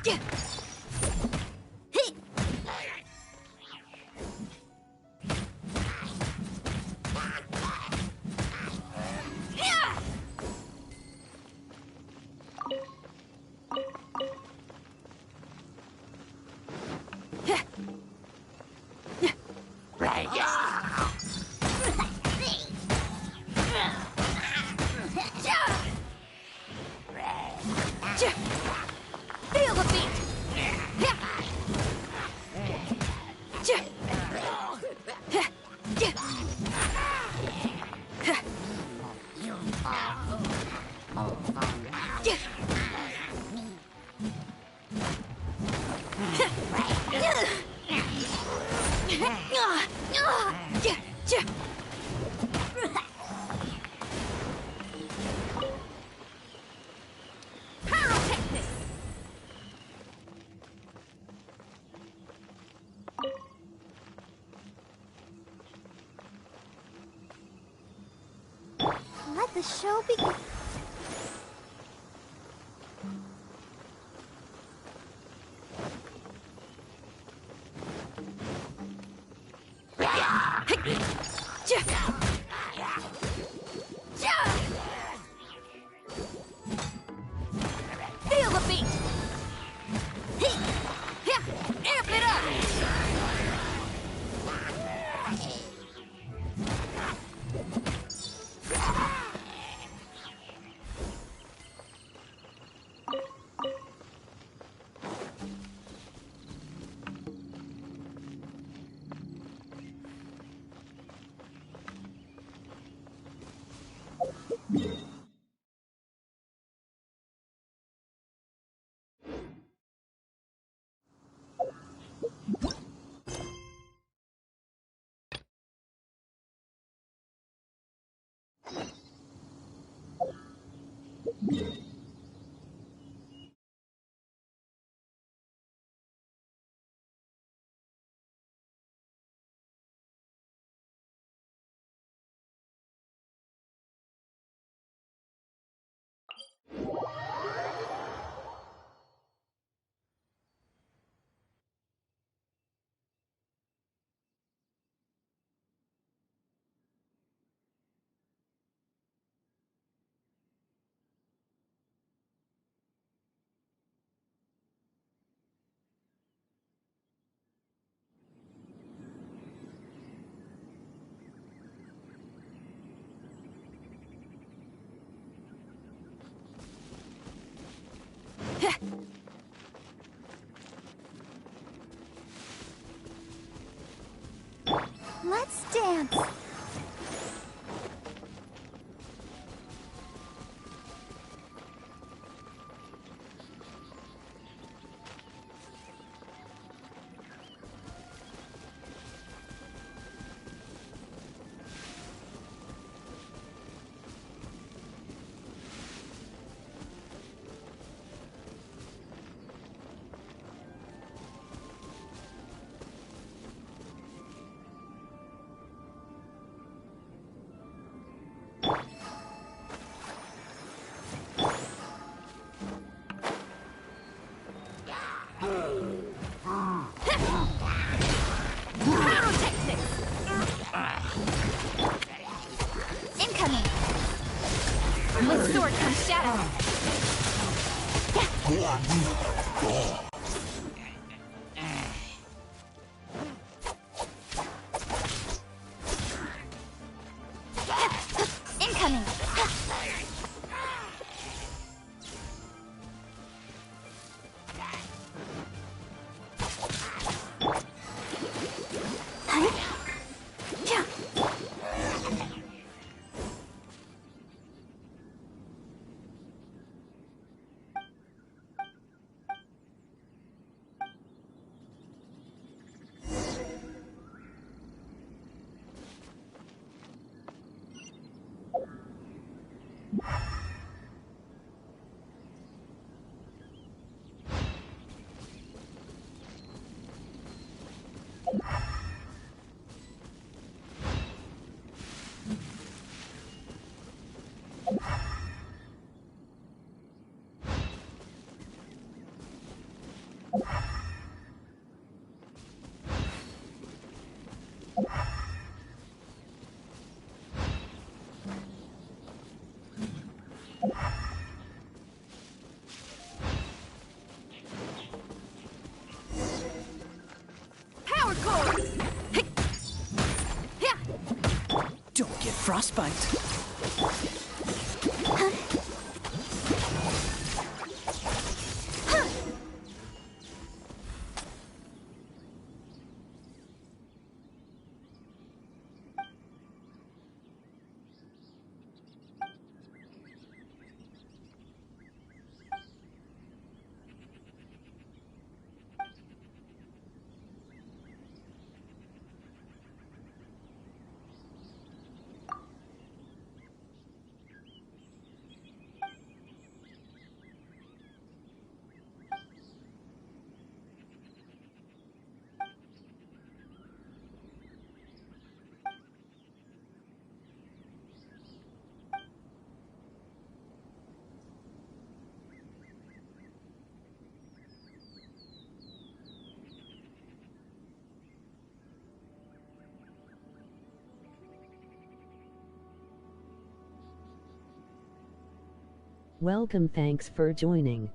Let the show begin. Feel the beat! Amp it up! Let's dance. Incoming! With sword comes shadow! Incoming. fight. Welcome, thanks for joining.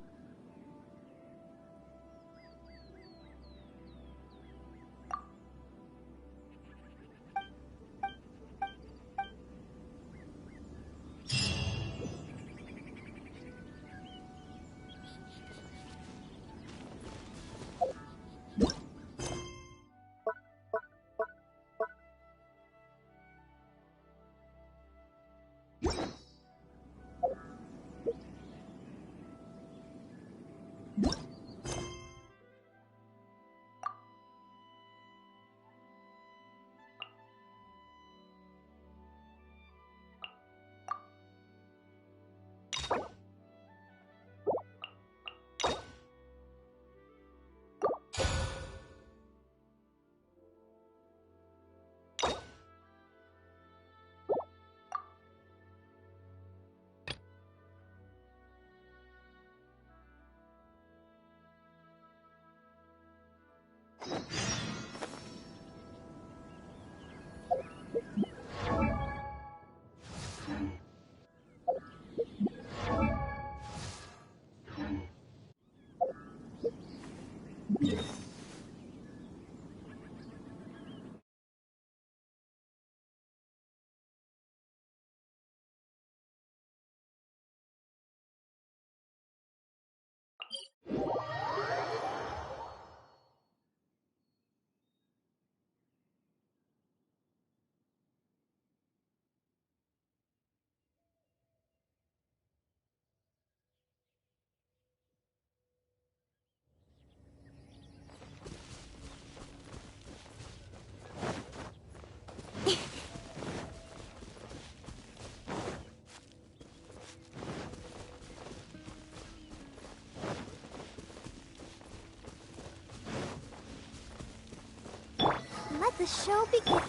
Let the show begin.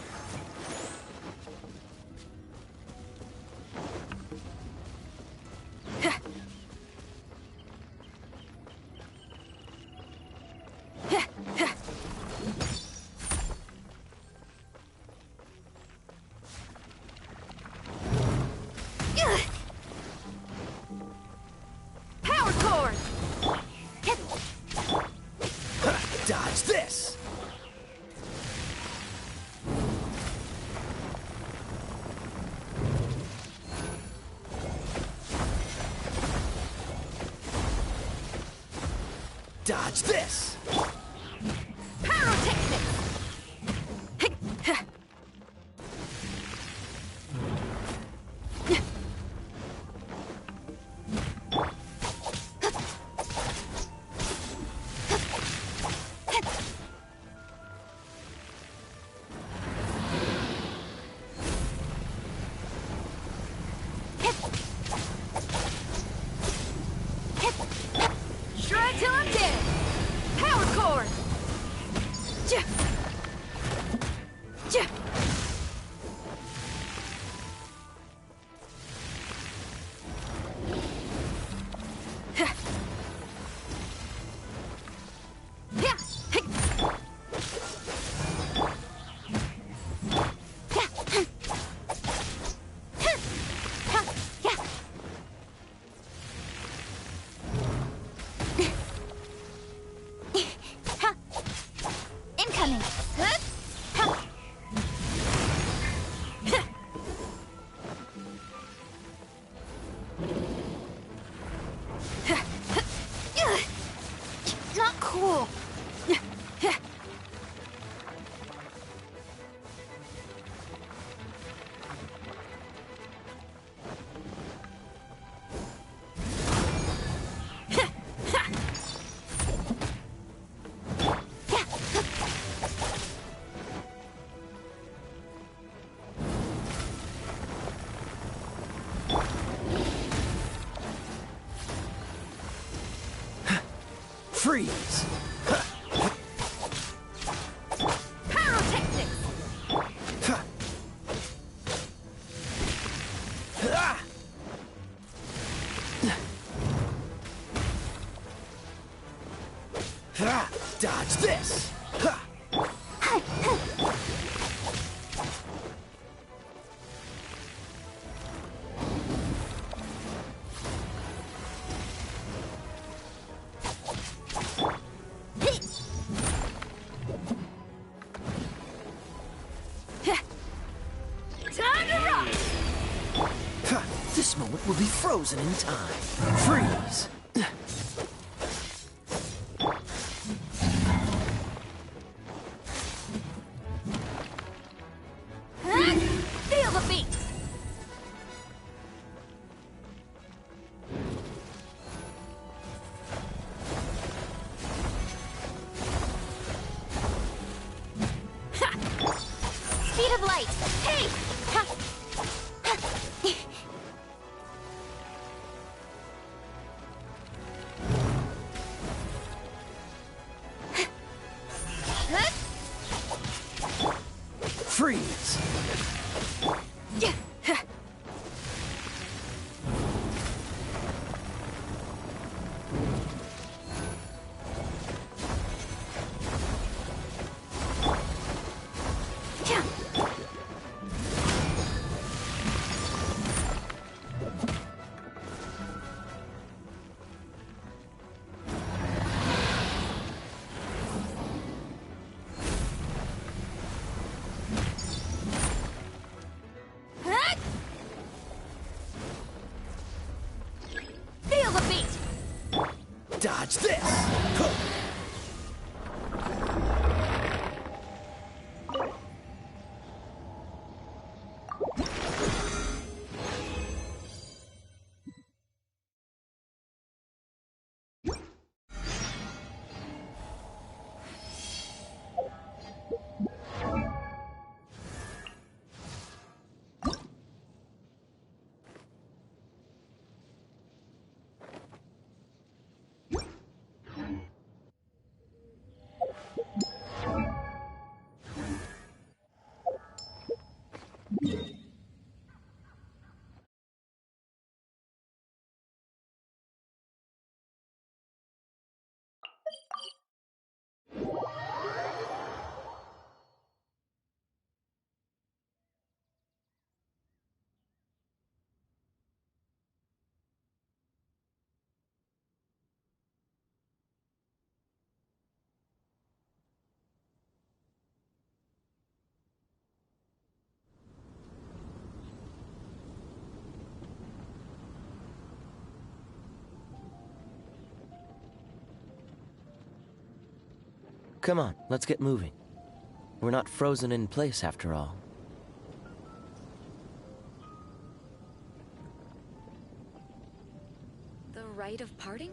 Power cord! Dodge this! Dodge this! Pyrotechnics! Shred till I'm dead! Power cord! Freeze! Pyrotechnics! Dodge this! Time to rock! This moment will be frozen in time. Freeze! Feel the beat! Speed of light! Hey! Ha! Freeze! Feel the beat! Dodge this! Come on, let's get moving. We're not frozen in place after all. The rite of parting?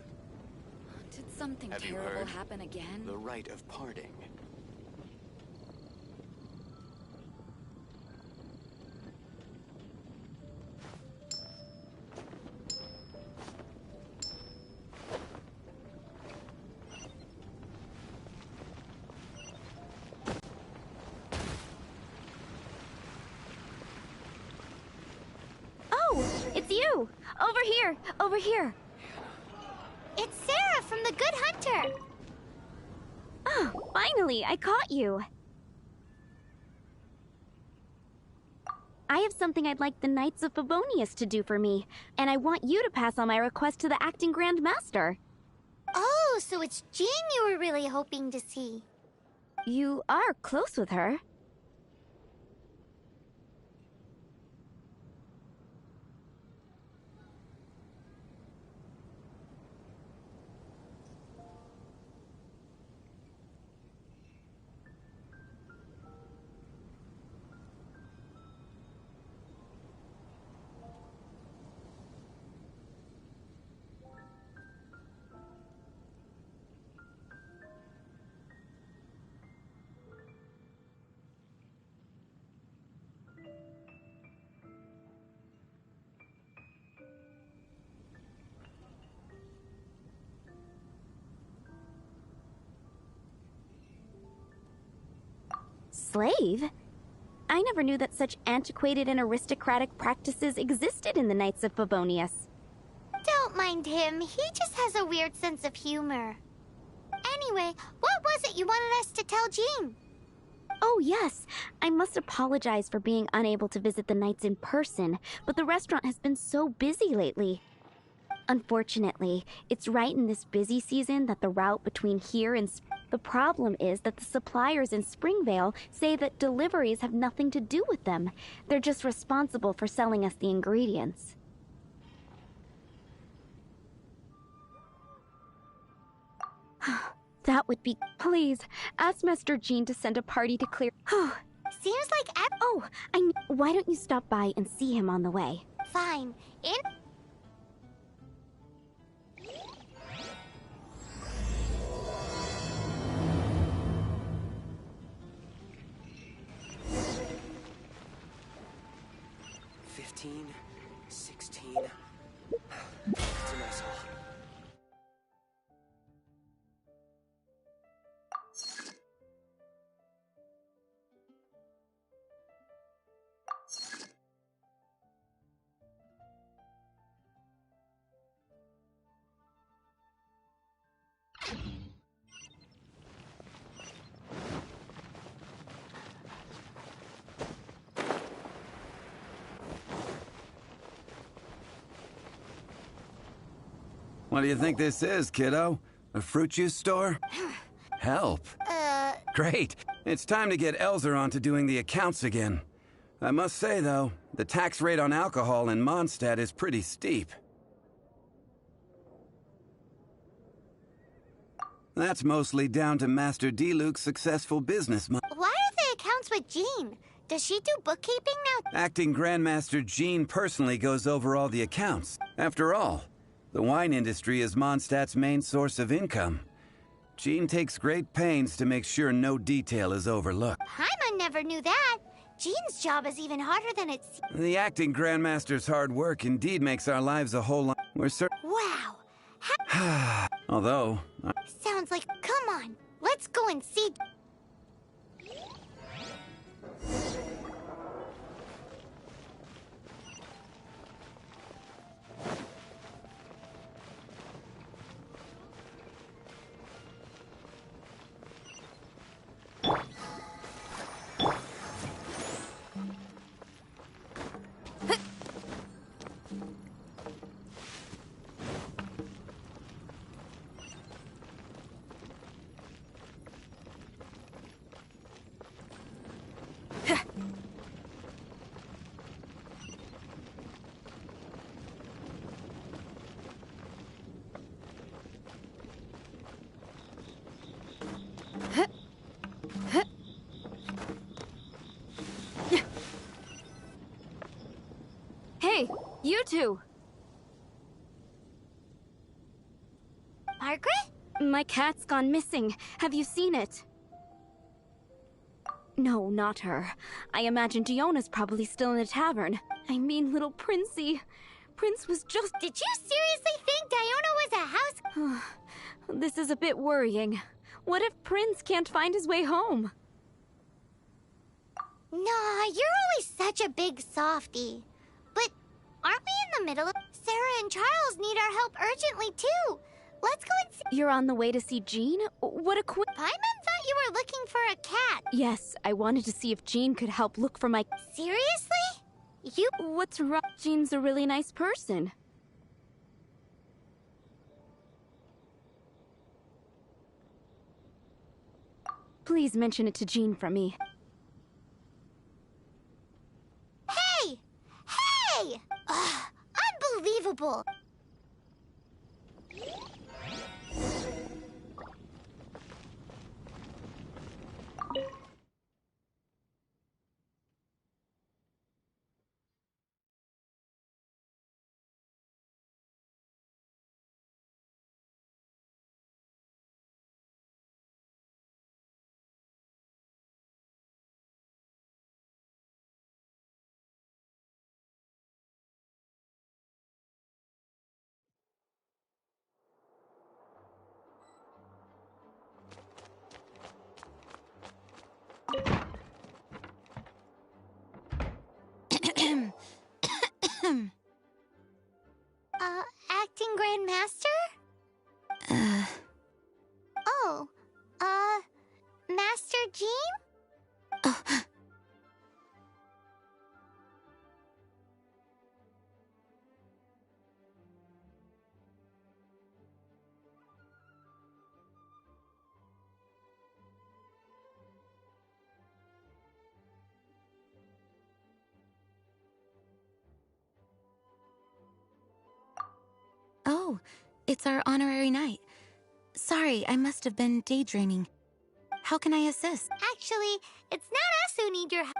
Did something Have you terrible heard? happen again? The rite of parting. Oh, it's you! Over here! Over here! It's Sarah from the Good Hunter! Oh, finally, I caught you! I have something I'd like the Knights of Favonius to do for me, and I want you to pass on my request to the Acting Grand Master. Oh, so it's Jean you were really hoping to see. You are close with her. slave? I never knew that such antiquated and aristocratic practices existed in the Knights of Favonius. Don't mind him, he just has a weird sense of humor. Anyway, what was it you wanted us to tell Jean? Oh yes, I must apologize for being unable to visit the Knights in person, but the restaurant has been so busy lately. Unfortunately, it's right in this busy season that the route between here and... The problem is that the suppliers in Springvale say that deliveries have nothing to do with them. They're just responsible for selling us the ingredients. That would be... Please, ask Master Jean to send a party to clear... Seems like Why don't you stop by and see him on the way? Fine. In... $15, $16. It's a nice haul. What do you think this is, kiddo? A fruit juice store? Help. Great. It's time to get Elzer on to doing the accounts again. I must say, though, the tax rate on alcohol in Mondstadt is pretty steep. That's mostly down to Master D-Luke's successful business Why are the accounts with Jean? Does she do bookkeeping now? Acting Grandmaster Jean personally goes over all the accounts. After all, the wine industry is Mondstadt's main source of income. Jean takes great pains to make sure no detail is overlooked. Paimon never knew that. Jean's job is even harder than it seems. The acting Grandmaster's hard work indeed makes our lives a whole lot... We're Wow. Although... Sounds like... Come on. Let's go and see... Hey, you two! Margaret? My cat's gone missing. Have you seen it? No, not her. I imagine Diona's probably still in the tavern. I mean, little Princey. Prince was just... Did you seriously think Diona was a house... This is a bit worrying. What if Prince can't find his way home? Nah, you're always such a big softie. But aren't we in the middle of... Sarah and Charles need our help urgently, too. Let's go and see... You're on the way to see Jean? What a Paimon thought you were looking for a cat. Yes, I wanted to see if Jean could help look for my... Seriously? You... What's wrong? Jean's a really nice person. Please mention it to Jean from me. Hey! Hey! Ugh, unbelievable! Acting Grand Master? Oh, Master Jean? Oh, it's our honorary knight. Sorry, I must have been daydreaming. How can I assist? Actually, it's not us who need your help.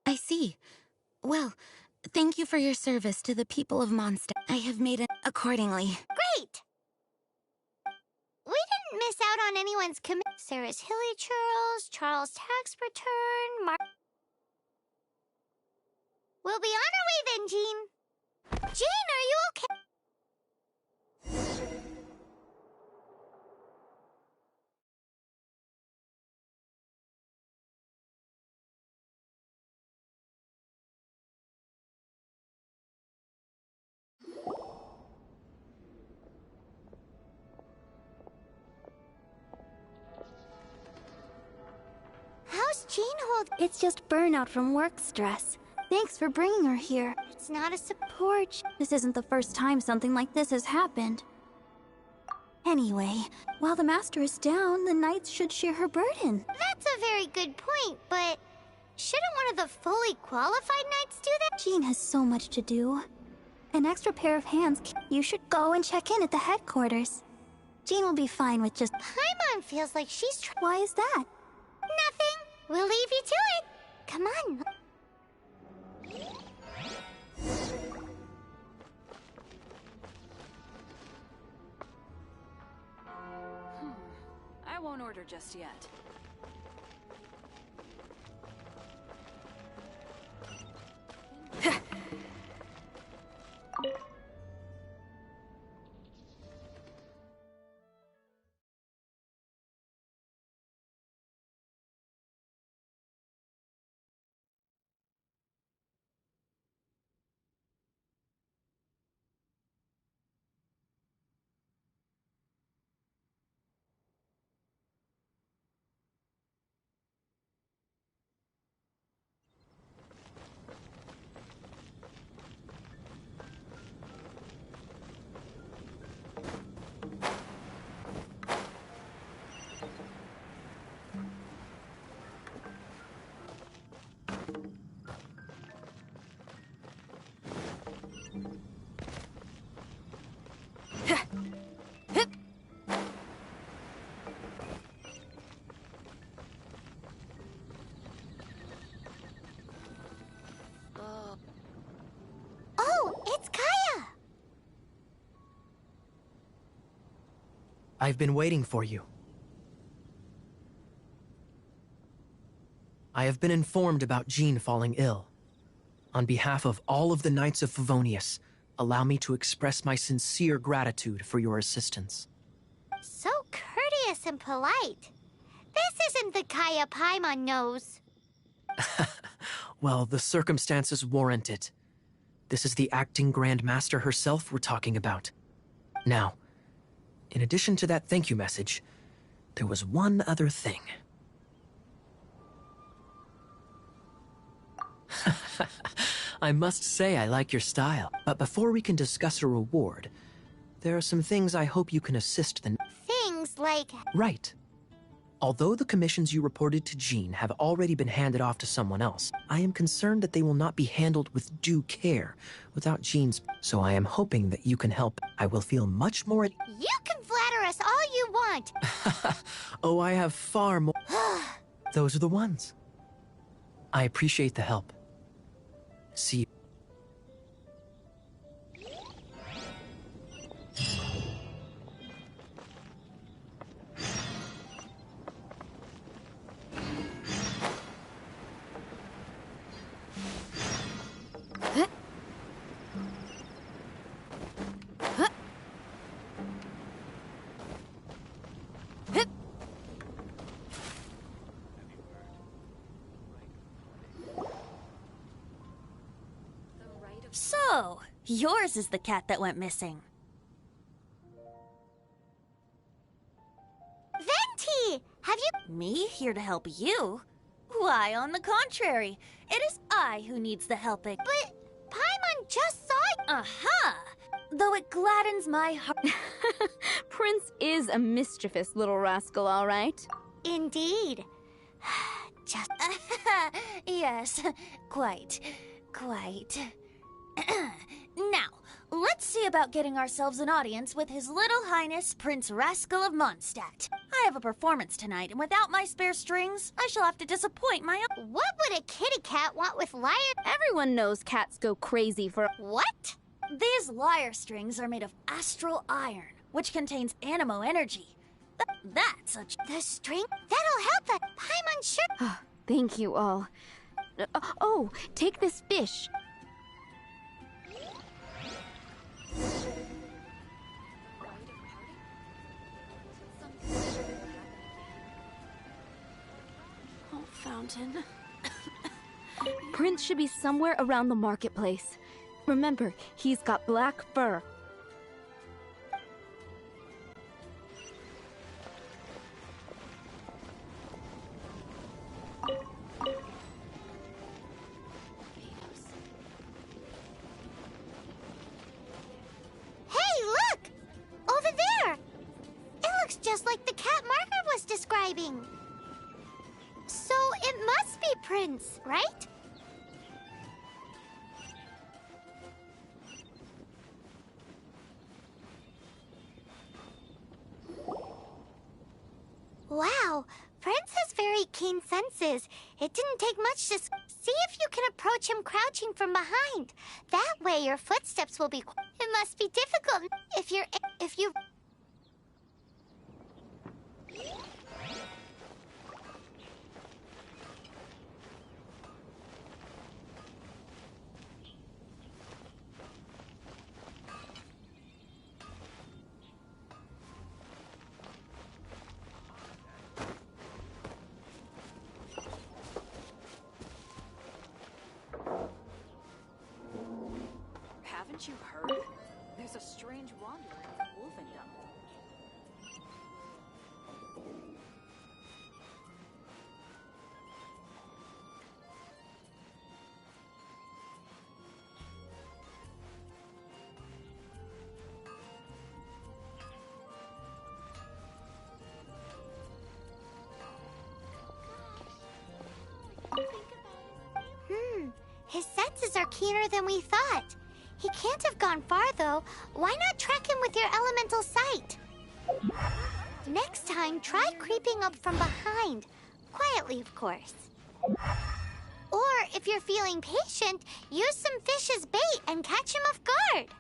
I see. Well, thank you for your service to the people of Mondstadt. I have made it accordingly. Great! We didn't miss out on anyone's Sarah's Hilly Churls, Charles' tax return, We'll be on our way then, Jean. Jean, are you okay? How's Jean hold? It's just burnout from work stress. Thanks for bringing her here. It's not a support. This isn't the first time something like this has happened. Anyway, while the master is down, the knights should share her burden. That's a very good point, but shouldn't one of the fully qualified knights do that? Jean has so much to do. An extra pair of hands. You should go and check in at the headquarters. Jean will be fine with just... Paimon feels like she's Why is that? Nothing. We'll leave you to it. Come on. I won't order just yet. Oh, it's Kaya. I've been waiting for you. I have been informed about Jean falling ill. On behalf of all of the Knights of Favonius, allow me to express my sincere gratitude for your assistance. So courteous and polite. This isn't the Kaya Paimon knows. Well, the circumstances warrant it. This is the acting Grand Master herself we're talking about. Now, in addition to that thank you message, there was one other thing. I must say I like your style. But before we can discuss a reward, there are some things I hope you can assist the... Things like... Right. Although the commissions you reported to Jean have already been handed off to someone else, I am concerned that they will not be handled with due care without Jean's... So I am hoping that you can help. I will feel much more at... You can flatter us all you want. Oh, I have far more... Those are the ones. I appreciate the help. See you. So, yours is the cat that went missing. Venti! Have you... Me here to help you? Why, on the contrary, it is I who needs the helping. But Paimon just saw it. Aha! Though it gladdens my heart. Prince is a mischievous little rascal, all right. Indeed. Just... Yes, quite. Now, let's see about getting ourselves an audience with His Little Highness Prince Rascal of Mondstadt. I have a performance tonight, and without my spare strings, I shall have to disappoint my own. What would a kitty cat want with lyre? Everyone knows cats go crazy for... What? These lyre strings are made of astral iron, which contains animo energy. That's such... The string? That'll help us. Paimon sure... Thank you all. Oh, take this fish. Oh, fountain. Prince should be somewhere around the marketplace. Remember, he's got black fur. Hey, look! Over there! It looks just like the cat Margaret was describing. So it must be Prince, right? Wow, Prince has very keen senses. It didn't take much to see if you can approach him crouching from behind. That way your footsteps will be... It must be difficult if you... Haven't you heard? There's a strange wanderer in Wolfendom. His senses are keener than we thought. He can't have gone far, though. Why not track him with your elemental sight? Next time, try creeping up from behind. Quietly, of course. Or, if you're feeling patient, use some fish as bait and catch him off guard.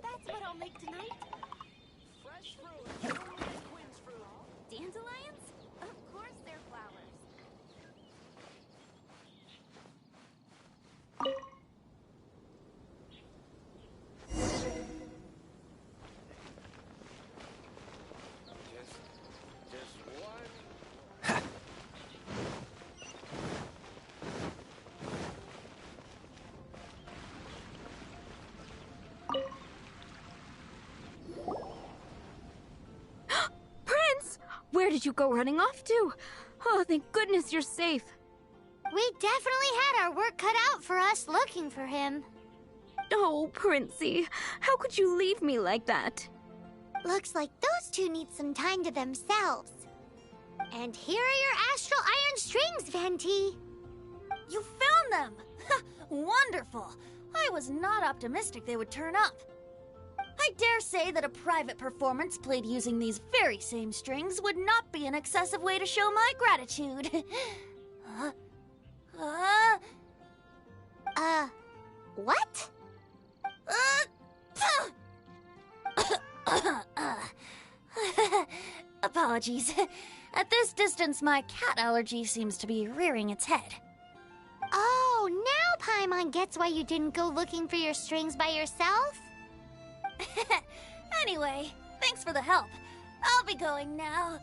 That's what I'll make tonight. Fresh fruit. Queen's fruit. Dandelions? Of course they're flowers. Just one. Where did you go running off to? Oh, thank goodness you're safe. We definitely had our work cut out for us looking for him. Oh, Princey, how could you leave me like that? Looks like those two need some time to themselves. And here are your astral iron strings, Venti. You found them! Wonderful! I was not optimistic they would turn up. I dare say that a private performance played using these very same strings would not be an excessive way to show my gratitude. What? Apologies. At this distance, my cat allergy seems to be rearing its head. Oh, now Paimon gets why you didn't go looking for your strings by yourself. Anyway, thanks for the help. I'll be going now.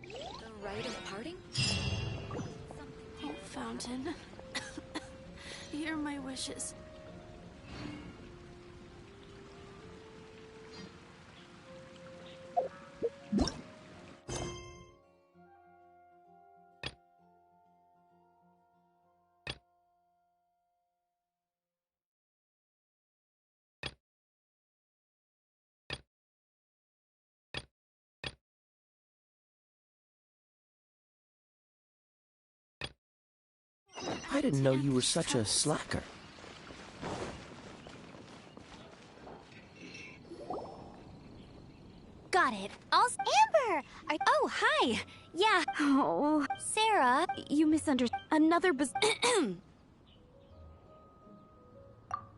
The rite of parting? Oh, Fountain. Hear my wishes. I didn't know you were such a slacker. Got it. Amber! Oh, hi! Yeah. Oh, Sarah, you misunderstood. Another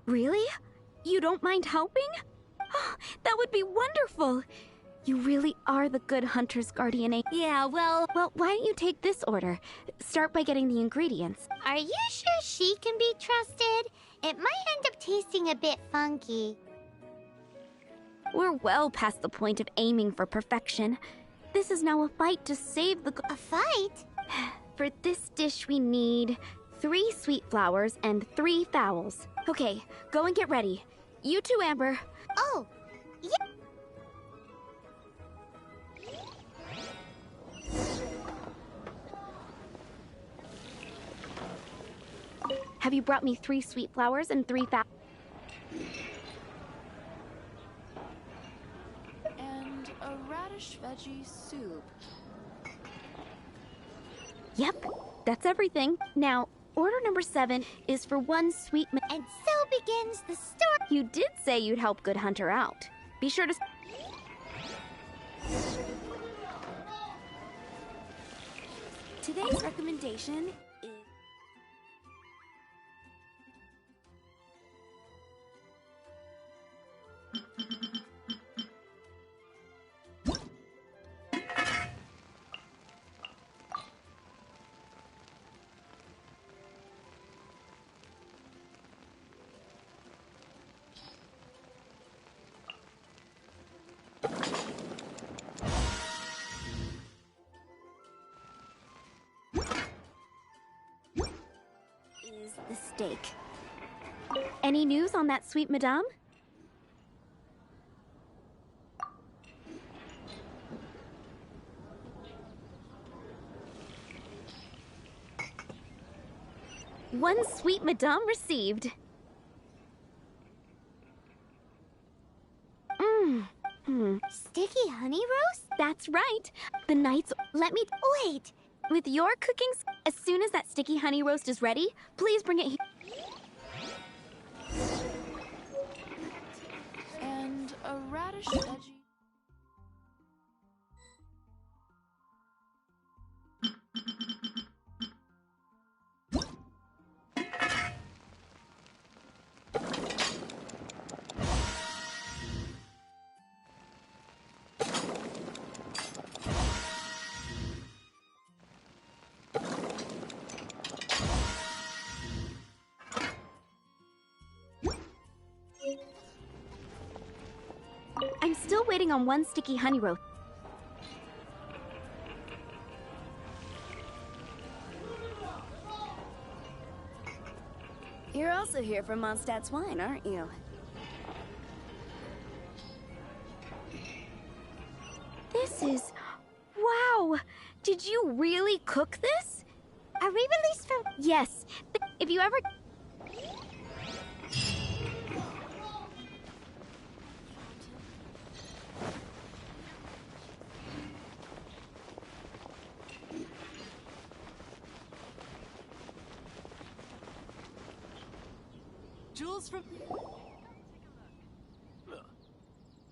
Really? You don't mind helping? Oh, that would be wonderful! You really are the good hunter's guardian. Yeah, well, why don't you take this order? Start by getting the ingredients. Are you sure she can be trusted? It might end up tasting a bit funky. We're well past the point of aiming for perfection. This is now a fight to save the... A fight? For this dish we need 3 sweet flowers and 3 fowls. Okay, go and get ready. You too, Amber. Oh, yeah. Have you brought me 3 sweet flowers and 3 fowls? And a radish veggie soup. Yep, that's everything. Now, order number 7 is for 1 sweet... And so begins the story. You did say you'd help Good Hunter out. Be sure to... Today's recommendation is... is the steak. Any news on that sweet madame? One sweet madame received. Sticky honey roast? That's right. The knights... Let me... Wait. With your cooking, as soon as that sticky honey roast is ready, please bring it here. And a radish veggie. I'm still waiting on 1 sticky honey roast. You're also here for Mondstadt's wine, aren't you? This is... Wow! Did you really cook this? A re-release from... Yes. If you ever... Jules from...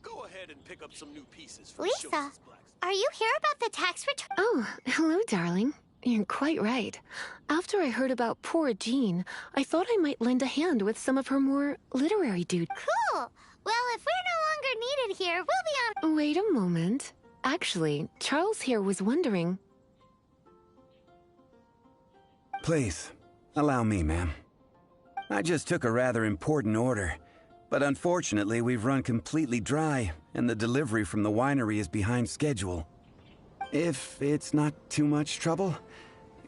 Go ahead and pick up some new pieces from Lisa, Show's Blacks. are you here about the tax return? Oh, hello, darling. You're quite right. After I heard about poor Jean, I thought I might lend a hand with some of her more literary dude. Cool. Well, if we're no longer needed here, we'll be on... Wait a moment. Actually, Charles here was wondering, Please, allow me, ma'am. I just took a rather important order, but unfortunately we've run completely dry, and the delivery from the winery is behind schedule. If it's not too much trouble,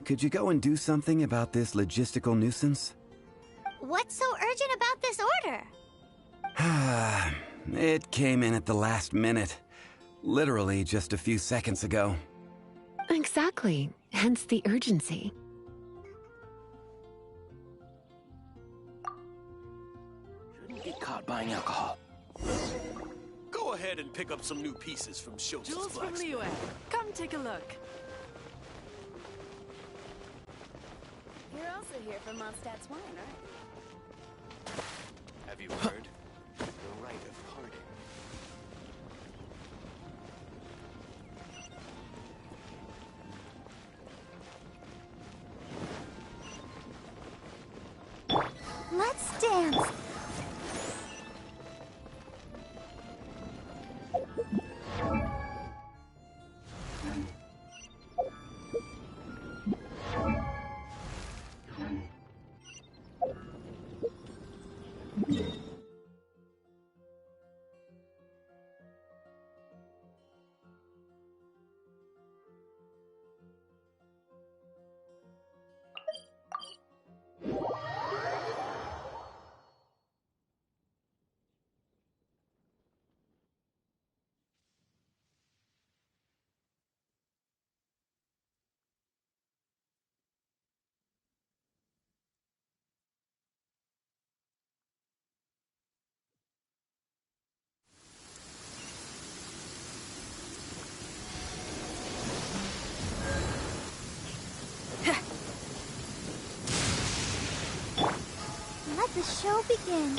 could you go and do something about this logistical nuisance? What's so urgent about this order? It came in at the last minute. Literally just a few seconds ago. Exactly. Hence the urgency. Shouldn't get caught buying alcohol. Go ahead and pick up some new pieces from Schultz's Jules from blacksmith. Liyue. Come take a look. You're also here for Mondstadt's wine, right? Have you heard? The rite of parting. Let's dance. Let the show begin.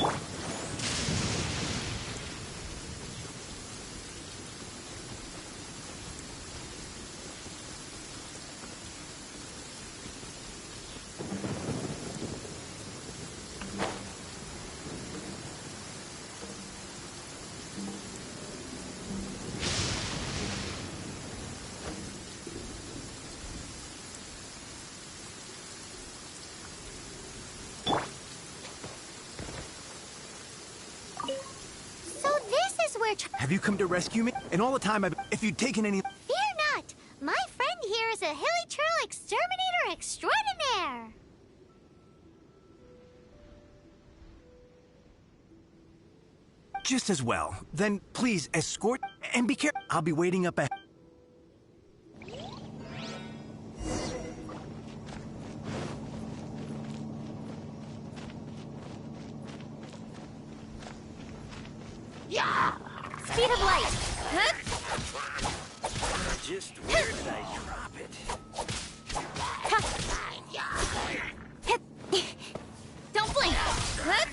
Have you come to rescue me? And all the time if you'd taken any... Fear not! My friend here is a hilly churl exterminator extraordinaire! Just as well. Then please escort and be careful. I'll be waiting up ahead. Yeah! Speed of light! Huh? Just where did I drop it? Don't blink! Huh?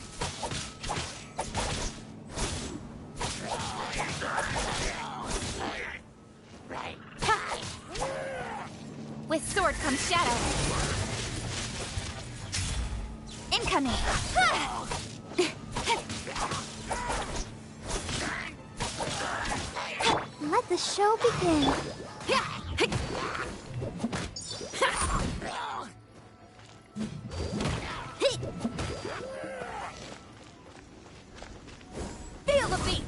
With sword comes shadow. Incoming! Let the show begin. Feel the beat.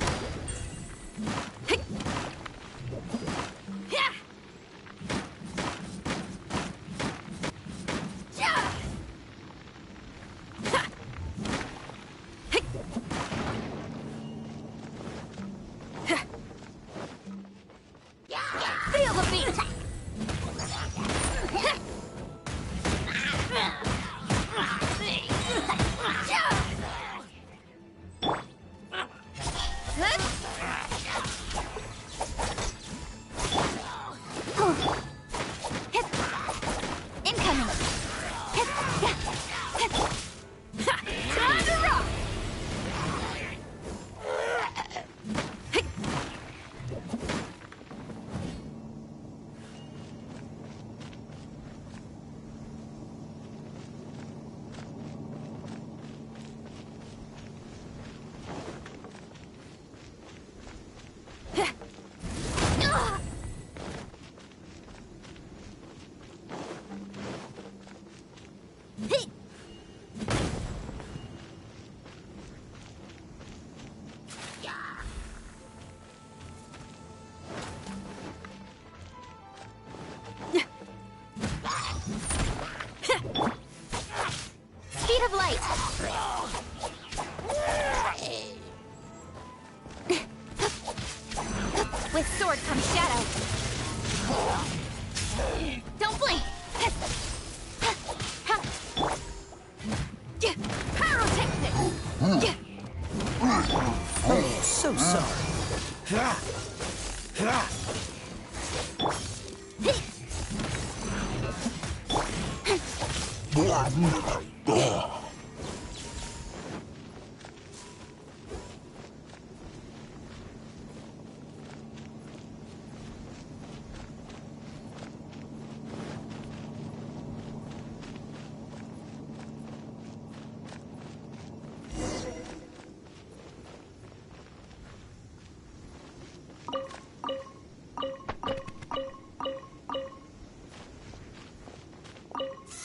Feel the beat! Incoming! Time to rock! of light! With sword comes shadow. Don't blink! Pyrotechnic! Oh, so sorry.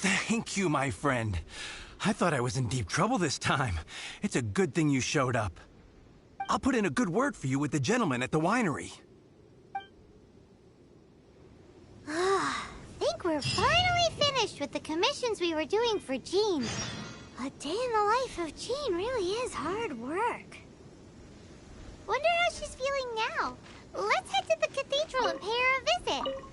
Thank you, my friend. I thought I was in deep trouble this time. It's a good thing you showed up. I'll put in a good word for you with the gentleman at the winery. Think we're finally finished with the commissions we were doing for Jean. A day in the life of Jean really is hard work. Wonder how she's feeling now. Let's head to the cathedral and pay her a visit.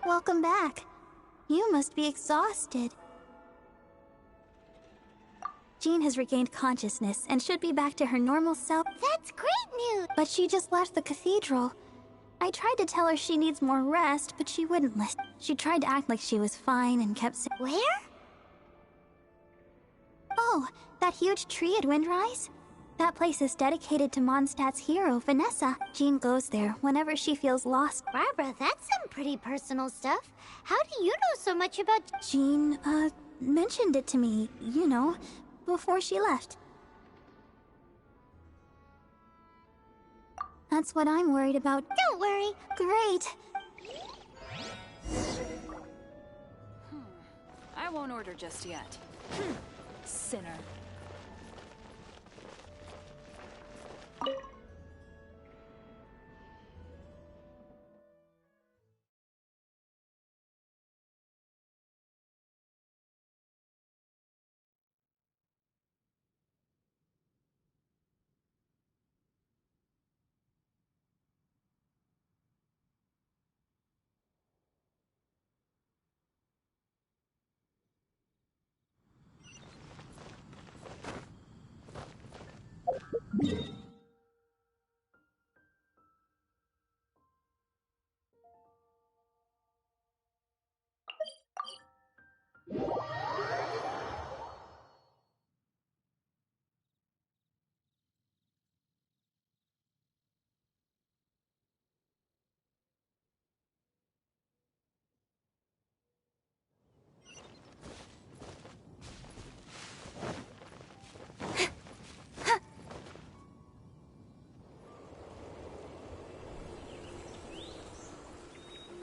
Welcome back. You must be exhausted. Jean has regained consciousness and should be back to her normal self. That's great news! But she just left the cathedral. I tried to tell her she needs more rest, but she wouldn't listen. She tried to act like she was fine and kept saying, Where? Oh, that huge tree at Windrise? That place is dedicated to Mondstadt's hero, Vanessa. Jean goes there whenever she feels lost. Barbara, that's some pretty personal stuff. How do you know so much about... Jean, mentioned it to me, you know, before she left. That's what I'm worried about. Don't worry. Great. I won't order just yet. Sinner.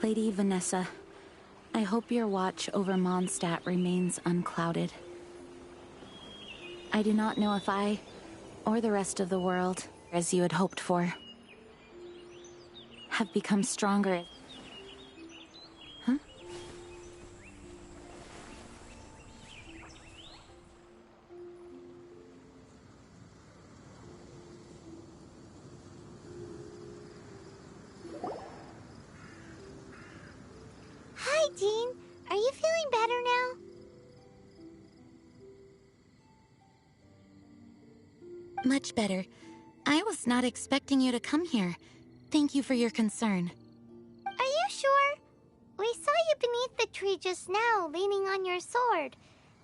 Lady Vanessa, I hope your watch over Mondstadt remains unclouded. I do not know if I, or the rest of the world, as you had hoped for, have become stronger. Huh? Hi, Jean. Are you feeling better now? Much better. I was not expecting you to come here. Thank you for your concern. Are you sure? We saw you beneath the tree just now, leaning on your sword.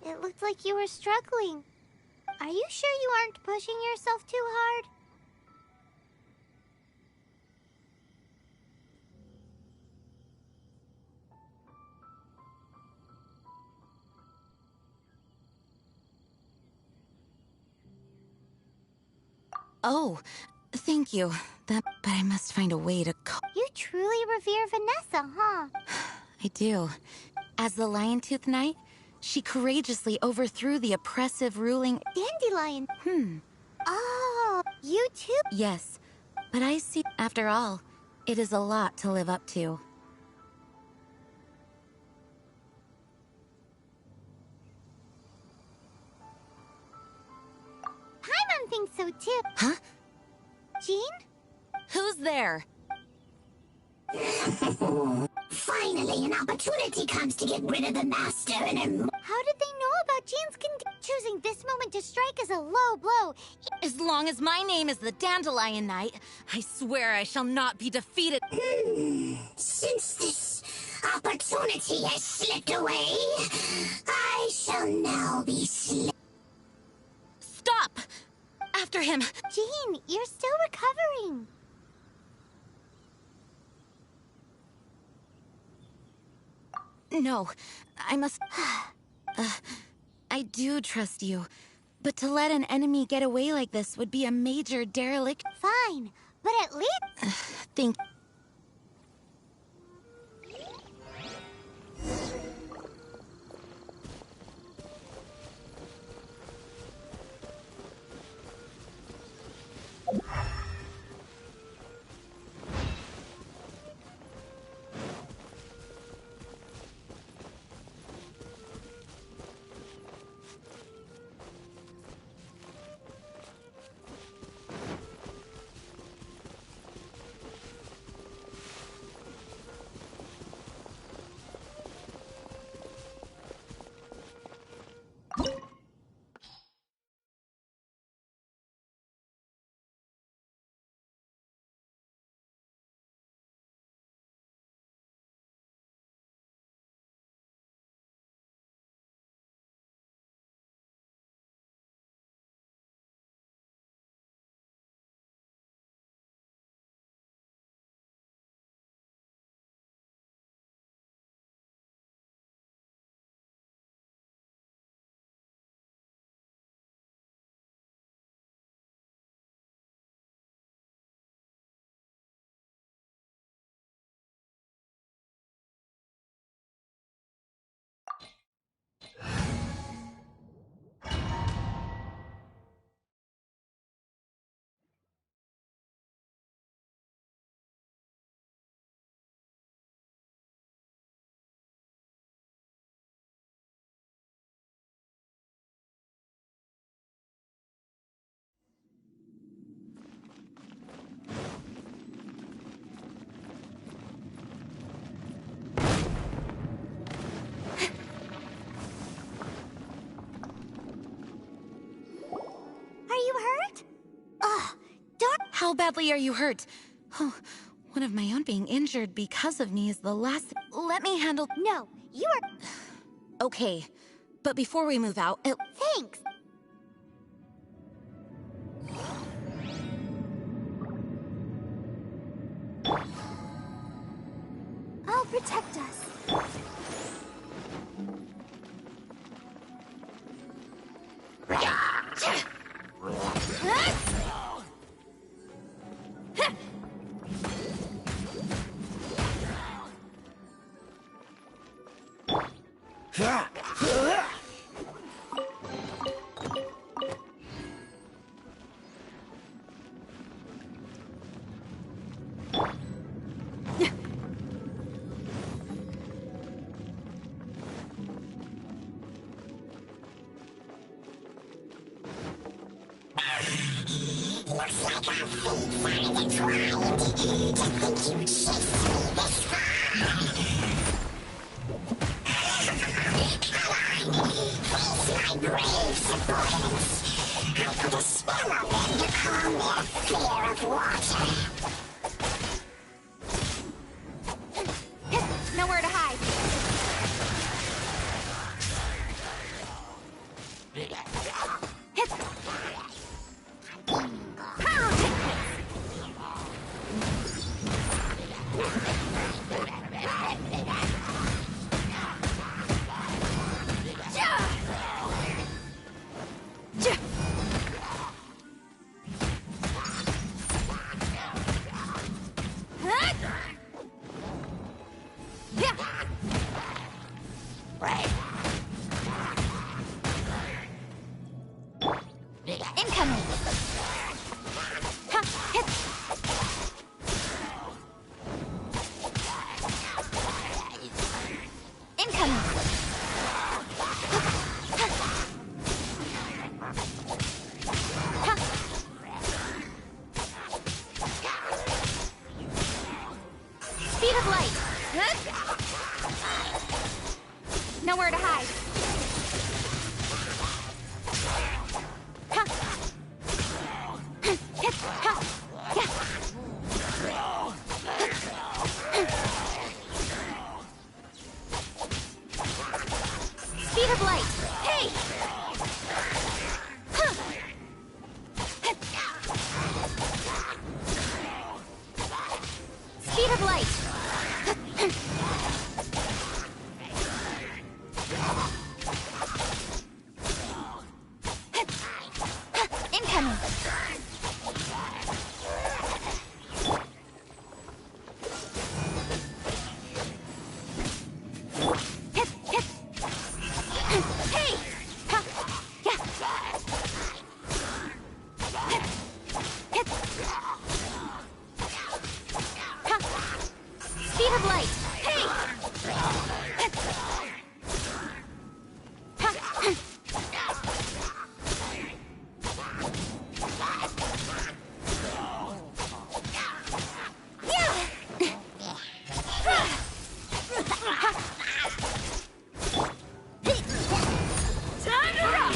It looked like you were struggling. Are you sure you aren't pushing yourself too hard? Oh, thank you. But I must find a way to You truly revere Vanessa, huh? I do. As the Lion-Tooth Knight, she courageously overthrew the oppressive ruling Dandelion. Oh, you too? Yes, but I see. After all, it is a lot to live up to. Paimon thinks so too. Huh? Jean? Who's there? Finally, an opportunity comes to get rid of the Master and her... How did they know about Jean's choosing this moment to strike is a low blow? As long as my name is the Dandelion Knight, I swear I shall not be defeated. Since this opportunity has slipped away, I shall now be Stop! After him! Jean, you're still recovering. No, I must... I do trust you, but to let an enemy get away like this would be a major derelict... Fine, but at least... Think... How badly are you hurt? Oh, one of my own being injured because of me is the last... Let me handle... No, you are... Okay, but before we move out... Thanks. I'll protect us. Looks like our feet find the ground. To think you'd chase me this far. Please, my brave subordinates. I put a spell on them to calm their fear of water. Nowhere to hide. Nowhere to hide. Speed of light. Hey! Speed of light. Incoming. Hey! Yeah. Speed of light. Hey! Time to rock!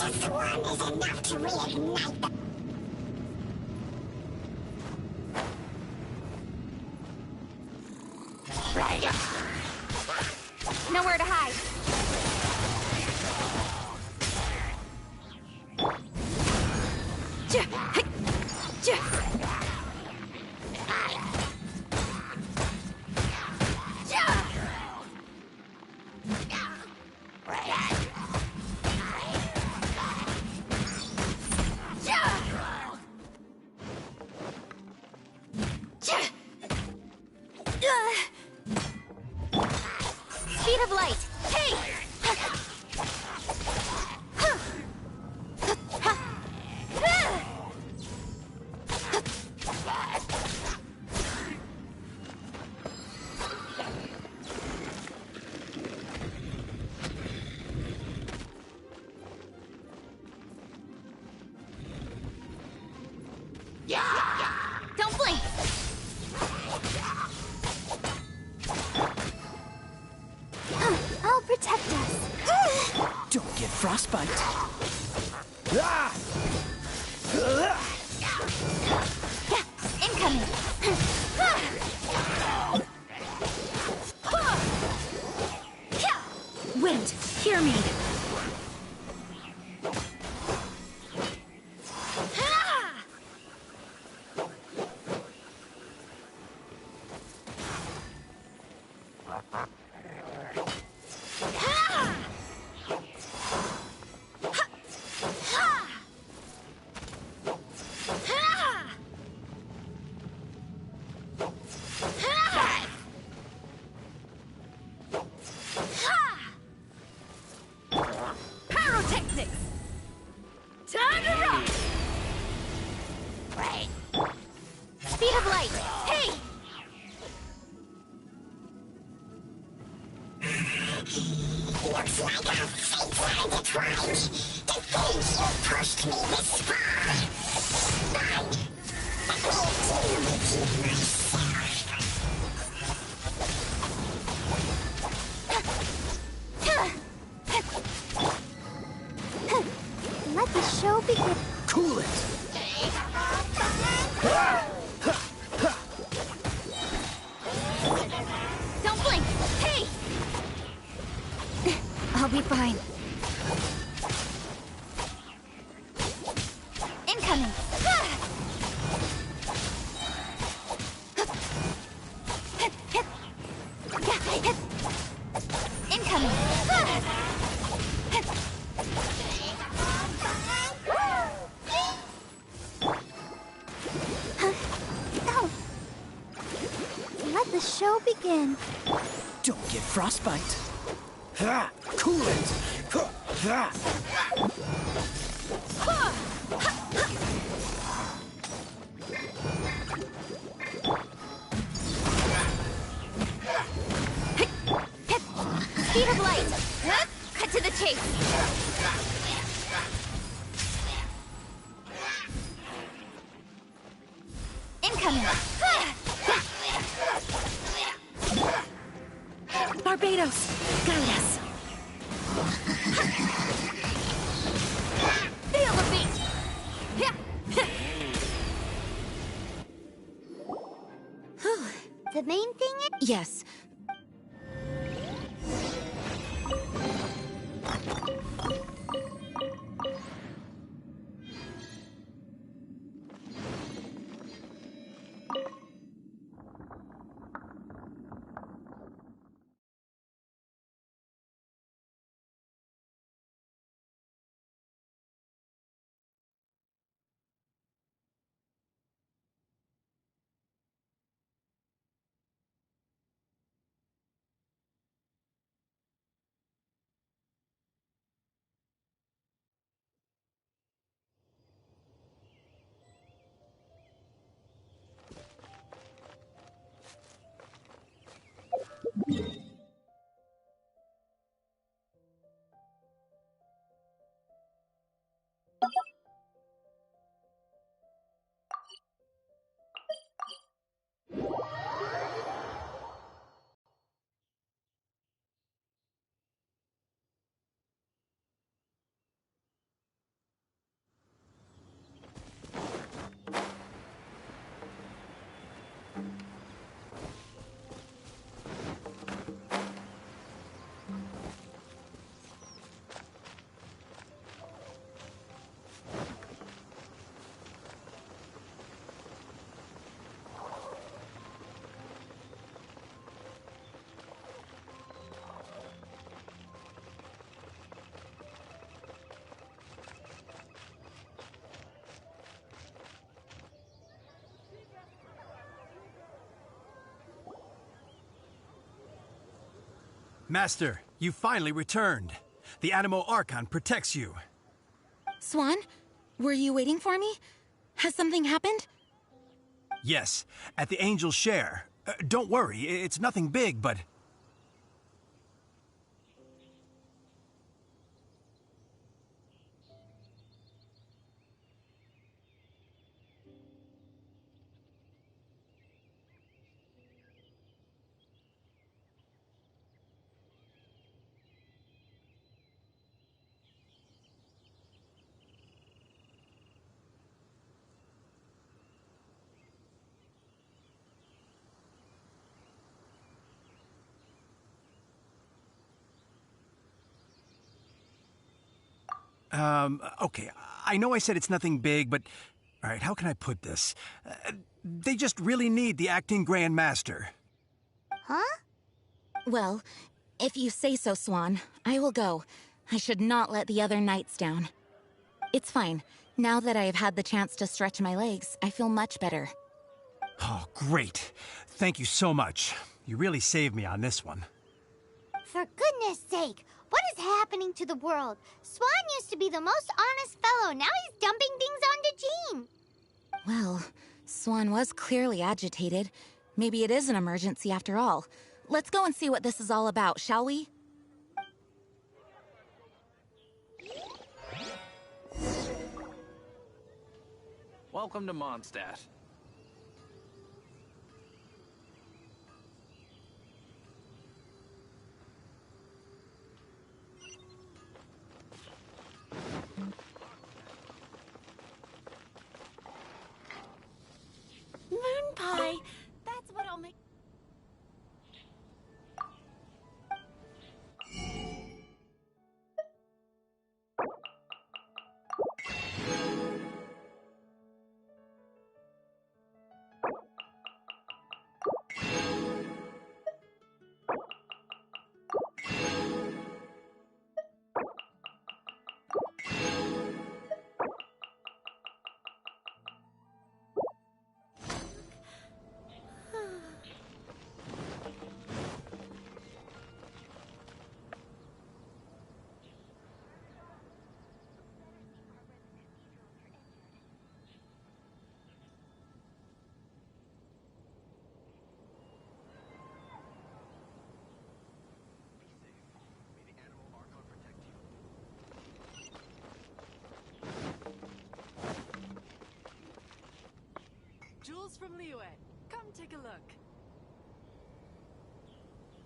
Just one is enough to reignite the... Nowhere to hide. Speed of light. Hey! Don't blink! I'll protect us. Don't get frostbite. Incoming! Wind, hear me! Pyrotechnics! Time to rock! Speed of light! Hey! Looks like our fates are intertwined. The things you pushed me this far. But I will keep myself. Let the show begin. Cool it! Don't blink! Hey! I'll be fine. Incoming! Incoming! Oh. Let the show begin. Don't get frostbite. Cool it! Speed of light! Cut to the chase! Incoming! Barbados, guide us. Feel the beat! The main thing is... Yes. Master, you finally returned. The Animo Archon protects you. Swan, were you waiting for me? Has something happened? Yes, at the Angel's Share. Don't worry, it's nothing big, but... Okay, I know I said it's nothing big, but... Alright, how can I put this? They just really need the acting Grand Master. Huh? Well, if you say so, Swan, I will go. I should not let the other knights down. It's fine. Now that I have had the chance to stretch my legs, I feel much better. Oh, great. Thank you so much. You really saved me on this one. For goodness sake, what is happening to the world? Swan used to be the most honest fellow. Now he's dumping things onto Jean. Well, Swan was clearly agitated. Maybe it is an emergency after all. Let's go and see what this is all about, shall we? Welcome to Mondstadt. Moon pie. That's what I'll make. Jules from Liyue. Come take a look.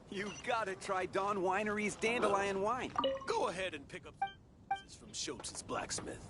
You gotta try Dawn Winery's Dandelion Wine. Go ahead and pick up pieces from Schultz's blacksmith.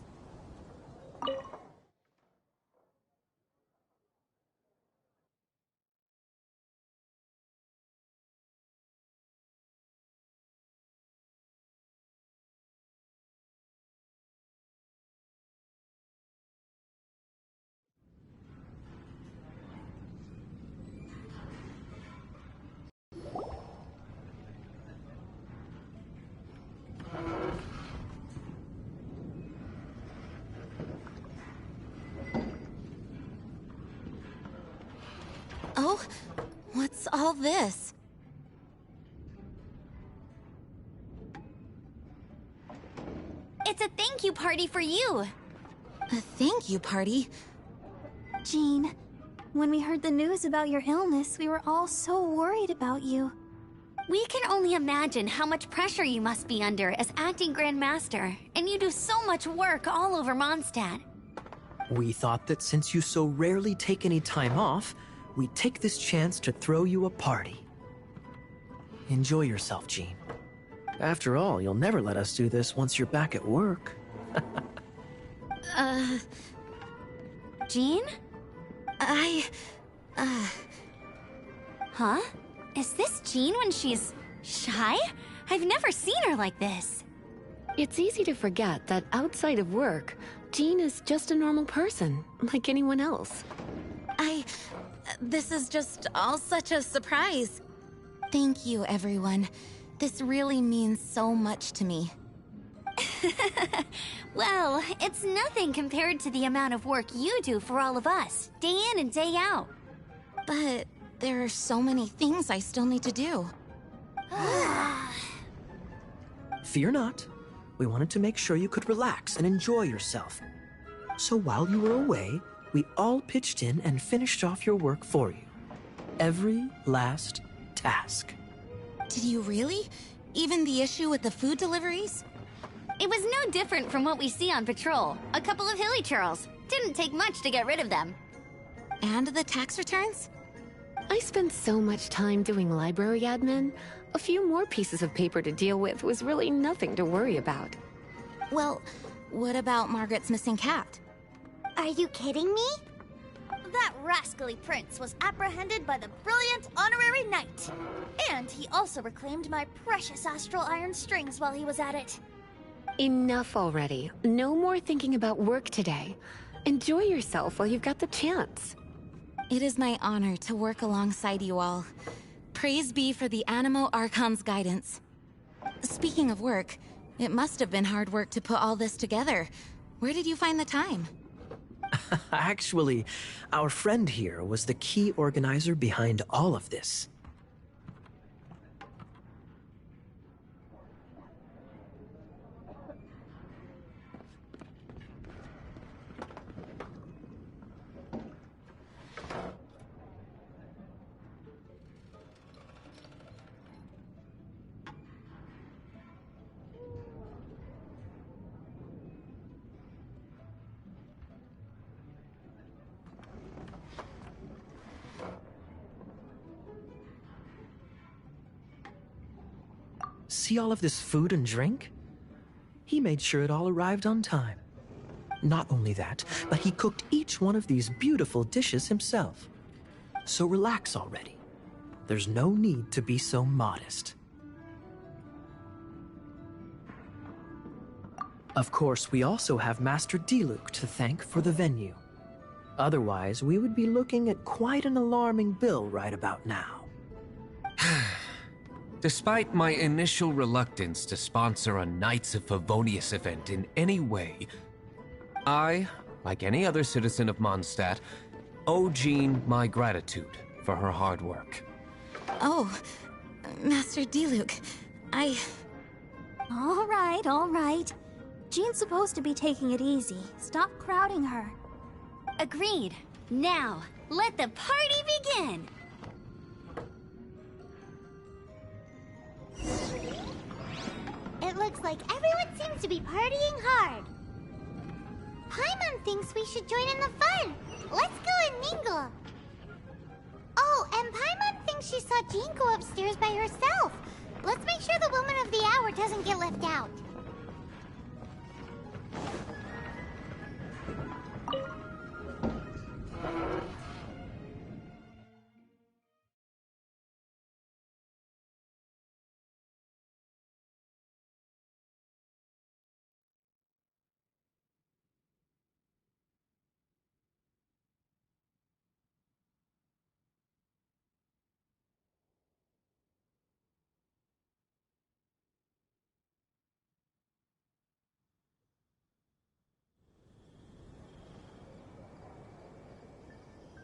Oh, what's all this? It's a thank you party for you. A thank you party? Jean, when we heard the news about your illness, we were all so worried about you. We can only imagine how much pressure you must be under as acting Grand Master, and you do so much work all over Mondstadt. We thought that since you so rarely take any time off, we'd take this chance to throw you a party. Enjoy yourself, Jean. After all, you'll never let us do this once you're back at work. Jean? Huh? Is this Jean when she's shy? I've never seen her like this. It's easy to forget that outside of work, Jean is just a normal person, like anyone else. This is just all such a surprise. Thank you, everyone. This really means so much to me. Well, it's nothing compared to the amount of work you do for all of us, day in and day out. But there are so many things I still need to do. Fear not. We wanted to make sure you could relax and enjoy yourself. So while you were away, we all pitched in and finished off your work for you. Every last task. Did you really? Even the issue with the food deliveries? It was no different from what we see on patrol. A couple of hilly churls. Didn't take much to get rid of them. And the tax returns? I spent so much time doing library admin. A few more pieces of paper to deal with was really nothing to worry about. Well, what about Margaret's missing cat? Are you kidding me? That rascally prince was apprehended by the brilliant honorary knight. And he also reclaimed my precious astral iron strings while he was at it. Enough already. No more thinking about work today. Enjoy yourself while you've got the chance. It is my honor to work alongside you all. Praise be for the Animo Archon's guidance. Speaking of work, it must have been hard work to put all this together. Where did you find the time? Actually, our friend here was the key organizer behind all of this. See all of this food and drink? He made sure it all arrived on time. Not only that, but he cooked each one of these beautiful dishes himself. So relax already. There's no need to be so modest. Of course, we also have Master Diluc to thank for the venue. Otherwise, we would be looking at quite an alarming bill right about now. Despite my initial reluctance to sponsor a Knights of Favonius event in any way, I, like any other citizen of Mondstadt, owe Jean my gratitude for her hard work. Oh, Master Diluc, All right. Jean's supposed to be taking it easy. Stop crowding her. Agreed. Now, let the party begin! It looks like everyone seems to be partying hard. Paimon thinks we should join in the fun. Let's go and mingle. Oh, and Paimon thinks she saw Jean go upstairs by herself. Let's make sure the woman of the hour doesn't get left out.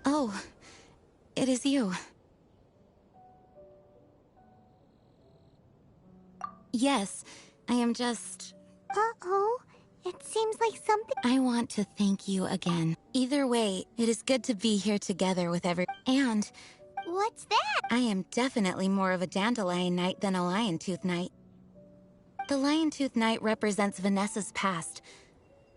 Oh, it is you. Yes, I am just... Uh-oh, it seems like something... I want to thank you again. Either way, it is good to be here together with And... What's that? I am definitely more of a Dandelion Knight than a Lion-Tooth Knight. The Lion-Tooth Knight represents Vanessa's past.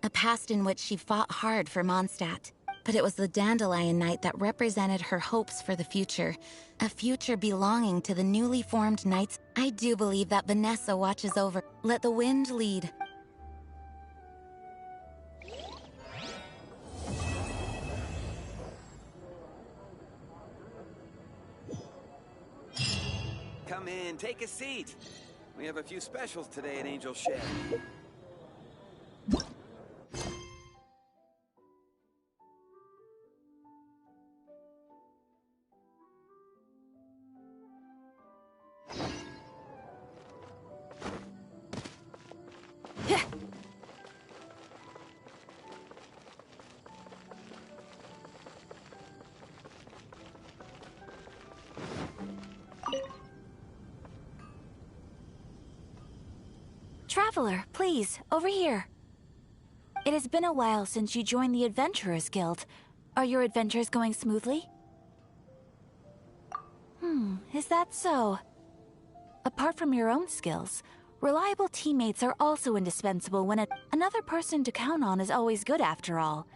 A past in which she fought hard for Mondstadt. But it was the Dandelion Knight that represented her hopes for the future. A future belonging to the newly formed Knights. I do believe that Vanessa watches over. Let the wind lead. Come in, take a seat. We have a few specials today at Angel Shed. Traveler, please, over here. It has been a while since you joined the Adventurers Guild. Are your adventures going smoothly? Is that so? Apart from your own skills, reliable teammates are also indispensable when another person to count on is always good after all.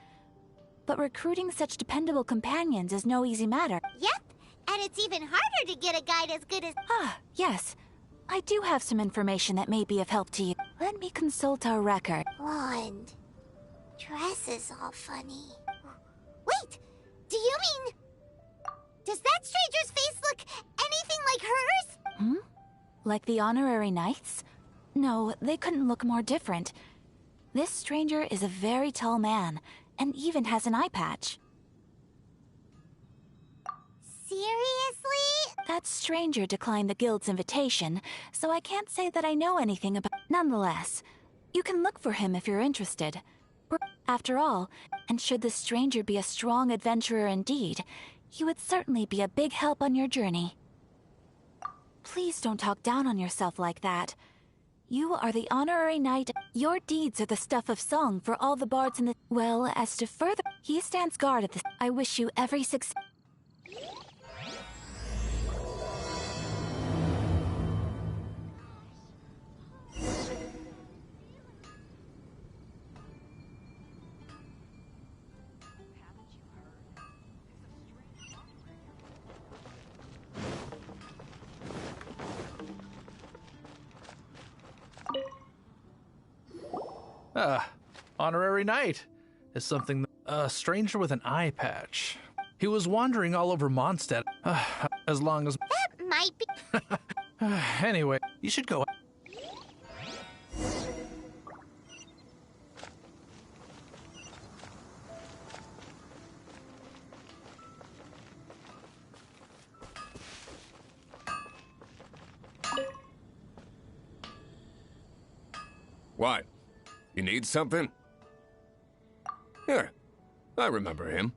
But recruiting such dependable companions is no easy matter. Yep, and it's even harder to get a guide as good as... Yes. I do have some information that may be of help to you. Let me consult our record. Blonde. Dress is all funny. Wait! Do you mean... Does that stranger's face look anything like hers? Like the honorary knights? No, they couldn't look more different. This stranger is a very tall man, and even has an eye patch. Seriously? That stranger declined the guild's invitation, so I can't say that I know anything about... Nonetheless, you can look for him if you're interested. After all, and should the stranger be a strong adventurer indeed, he would certainly be a big help on your journey. Please don't talk down on yourself like that. You are the honorary knight. Your deeds are the stuff of song for all the bards in the... Well, as to further... He stands guard at the... I wish you every success... Honorary knight is something... A stranger with an eye patch. He was wandering all over Mondstadt, as long as... That might be... Anyway, you should go... What? You need something? Here, I remember him.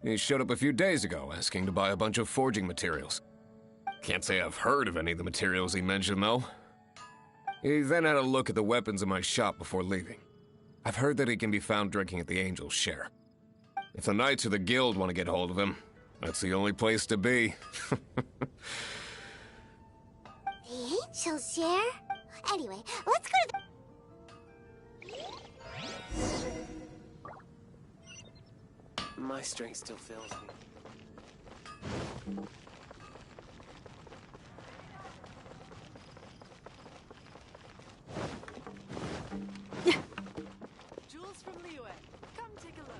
He showed up a few days ago, asking to buy a bunch of forging materials. Can't say I've heard of any of the materials he mentioned, though. He then had a look at the weapons in my shop before leaving. I've heard that he can be found drinking at the Angel's Share. If the Knights of the Guild want to get hold of him, that's the only place to be. The Angel's Share? Anyway, let's go to the... My strength still fails me. Jules from Liyue, come take a look.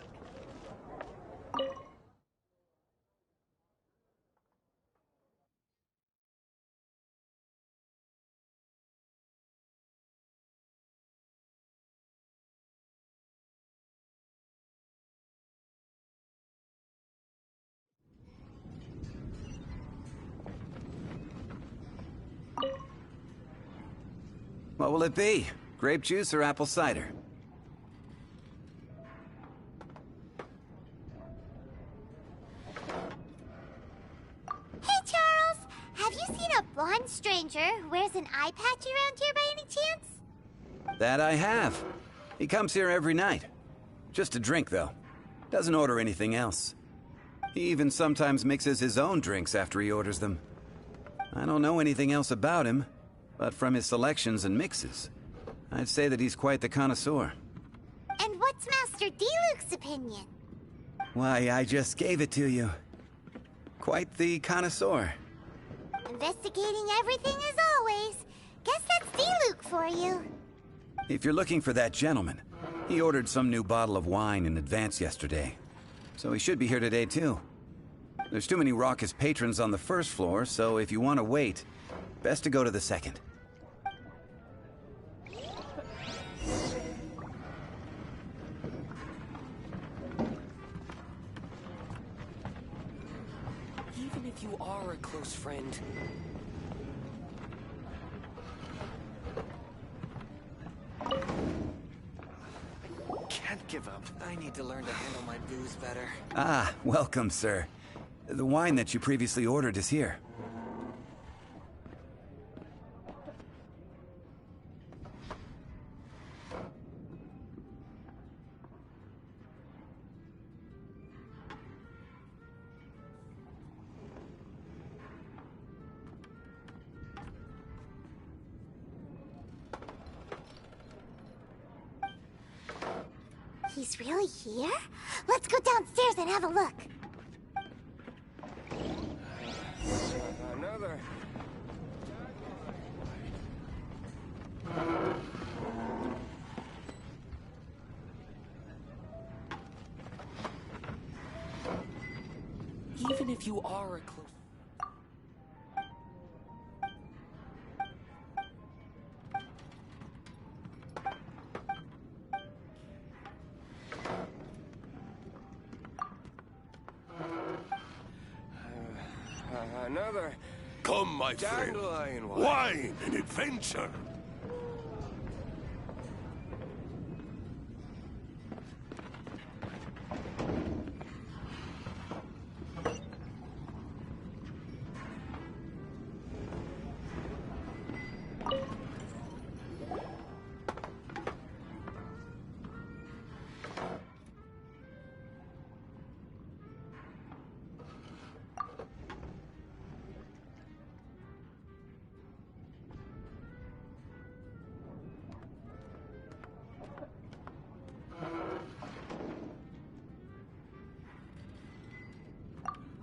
What will it be? Grape juice or apple cider? Hey, Charles! Have you seen a blonde stranger who wears an eye patch around here by any chance? That I have. He comes here every night. Just to drink, though. Doesn't order anything else. He even sometimes mixes his own drinks after he orders them. I don't know anything else about him, but from his selections and mixes, I'd say that he's quite the connoisseur. And what's Master D-Luke's opinion? Why, I just gave it to you. Quite the connoisseur. Investigating everything as always. Guess that's D-Luke for you. If you're looking for that gentleman, he ordered some new bottle of wine in advance yesterday. So he should be here today, too. There's too many raucous patrons on the first floor, so if you want to wait, best to go to the second. Even if you are a close friend... Can't give up. I need to learn to handle my booze better. Ah, welcome, sir. The wine that you previously ordered is here. He's really here? Let's go downstairs and have a look. Another. Even if you are a close... Another. Come, my friend. Dandelion Wine and adventure.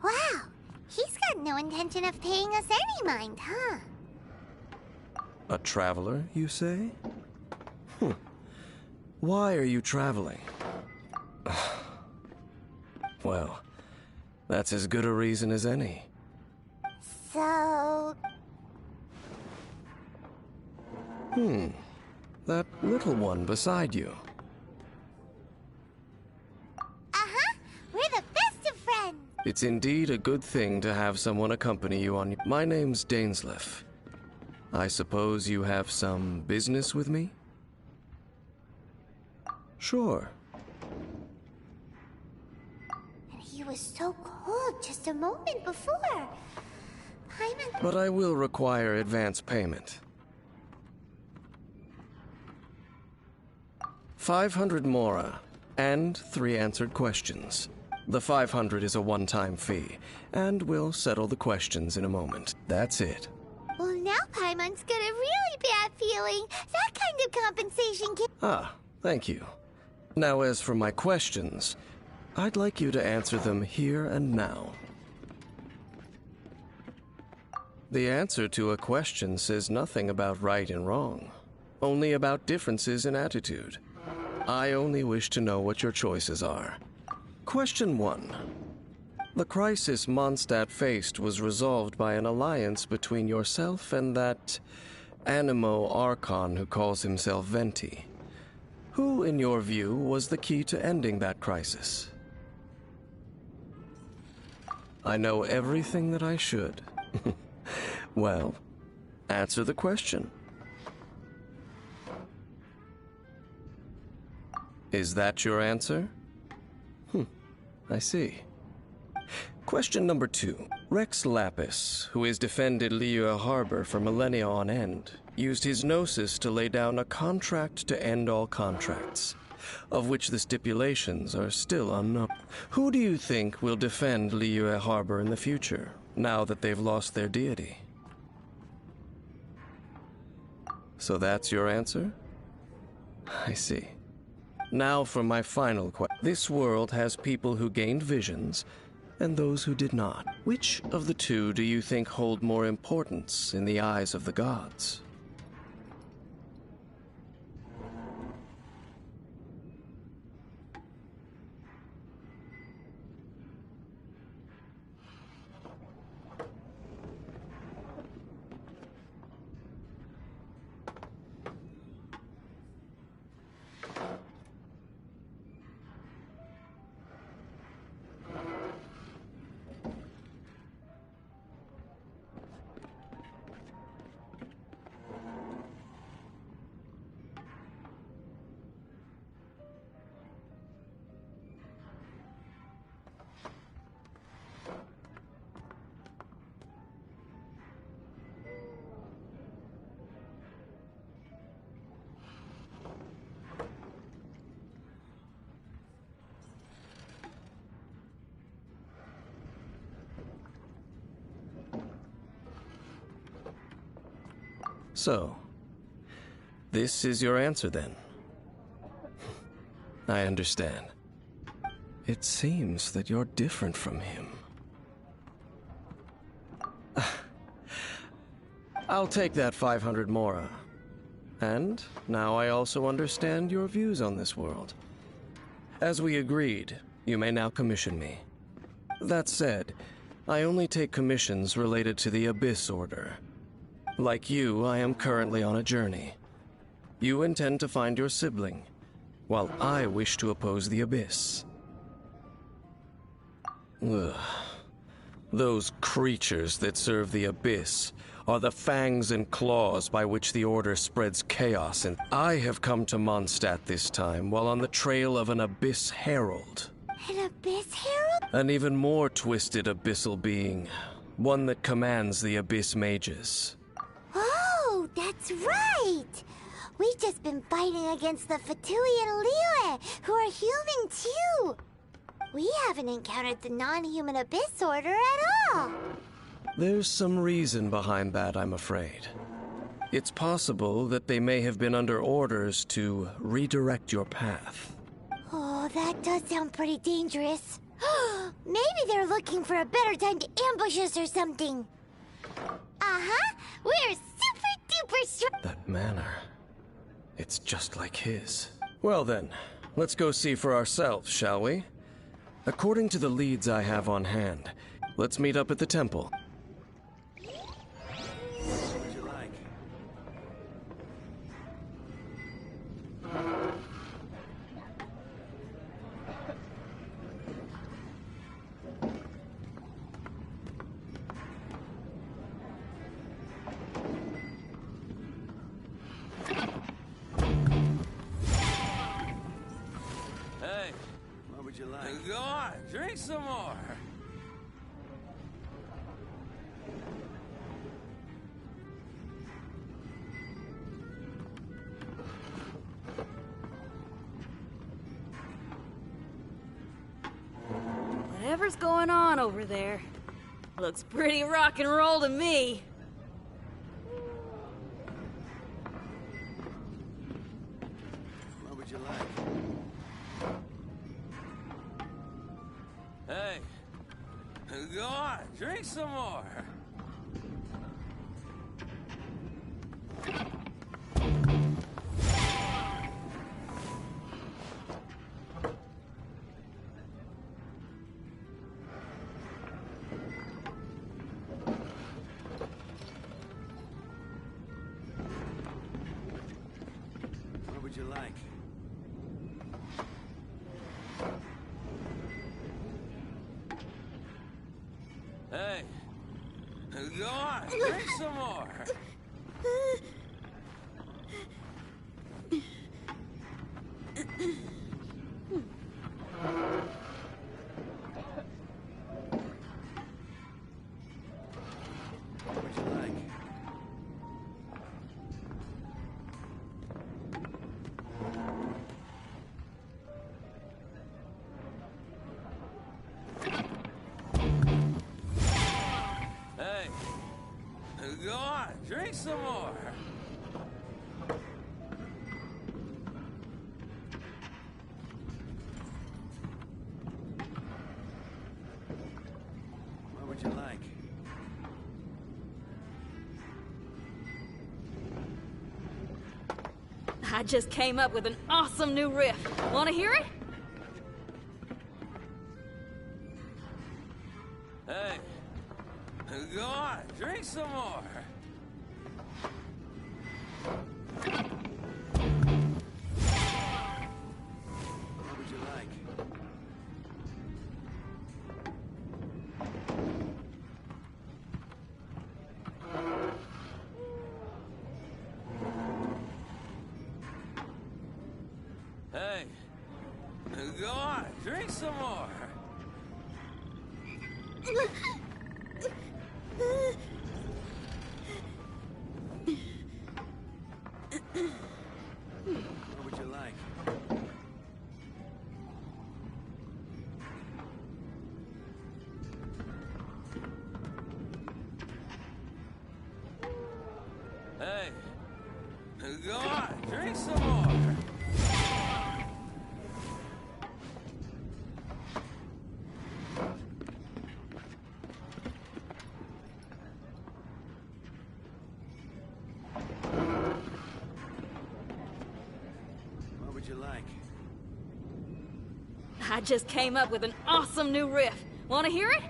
Wow, he's got no intention of paying us any mind, huh? A traveler, you say? Why are you traveling? Well, that's as good a reason as any. So... That little one beside you. Uh-huh, we're the best of friends. It's indeed a good thing to have someone accompany you on... My name's Dainsleif. I suppose you have some business with me? Sure. And he was so cold just a moment before. Paimon... But I will require advance payment. 500 mora, and 3 answered questions. The 500 is a one-time fee, and we'll settle the questions in a moment. That's it. Well, now Paimon's got a really bad feeling. That kind of compensation can... Ah, thank you. Now, as for my questions, I'd like you to answer them here and now. The answer to a question says nothing about right and wrong, only about differences in attitude. I only wish to know what your choices are. Question 1. The crisis Mondstadt faced was resolved by an alliance between yourself and that Animo Archon who calls himself Venti. Who, in your view, was the key to ending that crisis? I know everything that I should. Well, answer the question. Is that your answer? I see. Question number 2. Rex Lapis, who has defended Liyue Harbor for millennia on end, used his gnosis to lay down a contract to end all contracts, of which the stipulations are still unknown. Who do you think will defend Liyue Harbor in the future, now that they've lost their deity? So that's your answer? I see. Now for my final question. This world has people who gained visions, and those who did not. Which of the two do you think hold more importance in the eyes of the gods? So, this is your answer then? I understand. It seems that you're different from him. I'll take that 500 mora. And now I also understand your views on this world. As we agreed, you may now commission me. That said, I only take commissions related to the Abyss Order. Like you, I am currently on a journey. You intend to find your sibling, while I wish to oppose the Abyss. Ugh. Those creatures that serve the Abyss are the fangs and claws by which the Order spreads chaos, and I have come to Mondstadt this time while on the trail of an Abyss Herald. An Abyss Herald? An even more twisted abyssal being, one that commands the Abyss Mages. Oh, that's right! We've just been fighting against the Fatui and Liyue, who are human too! We haven't encountered the non-human Abyss Order at all! There's some reason behind that, I'm afraid. It's possible that they may have been under orders to redirect your path. Oh, that does sound pretty dangerous. Maybe they're looking for a better time to ambush us or something. Uh-huh! We're super-duper strong! That manner, it's just like his. Well then, let's go see for ourselves, shall we? According to the leads I have on hand, let's meet up at the temple. What would you like? Hey, what would you like? Go on, drink some more. Whatever's going on over there, looks pretty rock and roll to me. What would you like? Hey, go on, drink some more. What would you like? Hey, go on, drink some more. What would you like? Hey, go on, drink some more. What would you like? I just came up with an awesome new riff. Want to hear it? Hey, go on, drink some more. What would you like? Hey, go on, drink some more. What would you like? Hey, go on, drink some more. just came up with an awesome new riff. Want to hear it?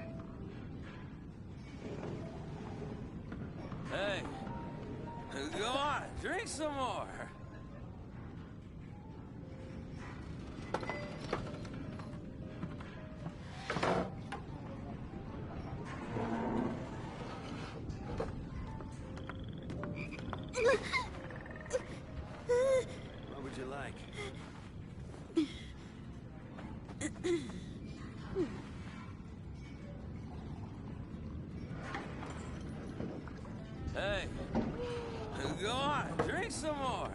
Hey, go on, drink some more. What would you like? Hey, go on, drink some more.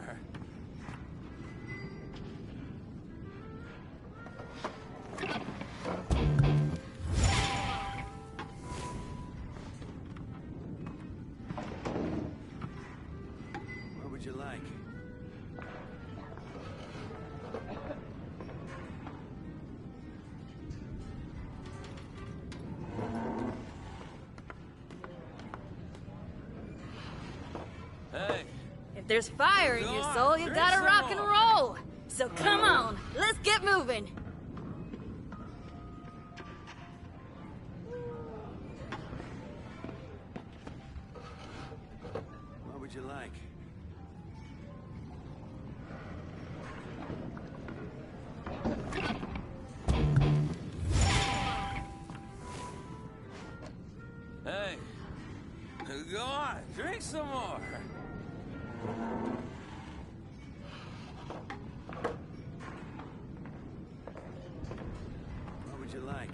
What would you like? Hey. If there's fire in your soul, you gotta rock and roll. So come on, let's get moving. What would you like? Hey, go on, drink some more. What would you like?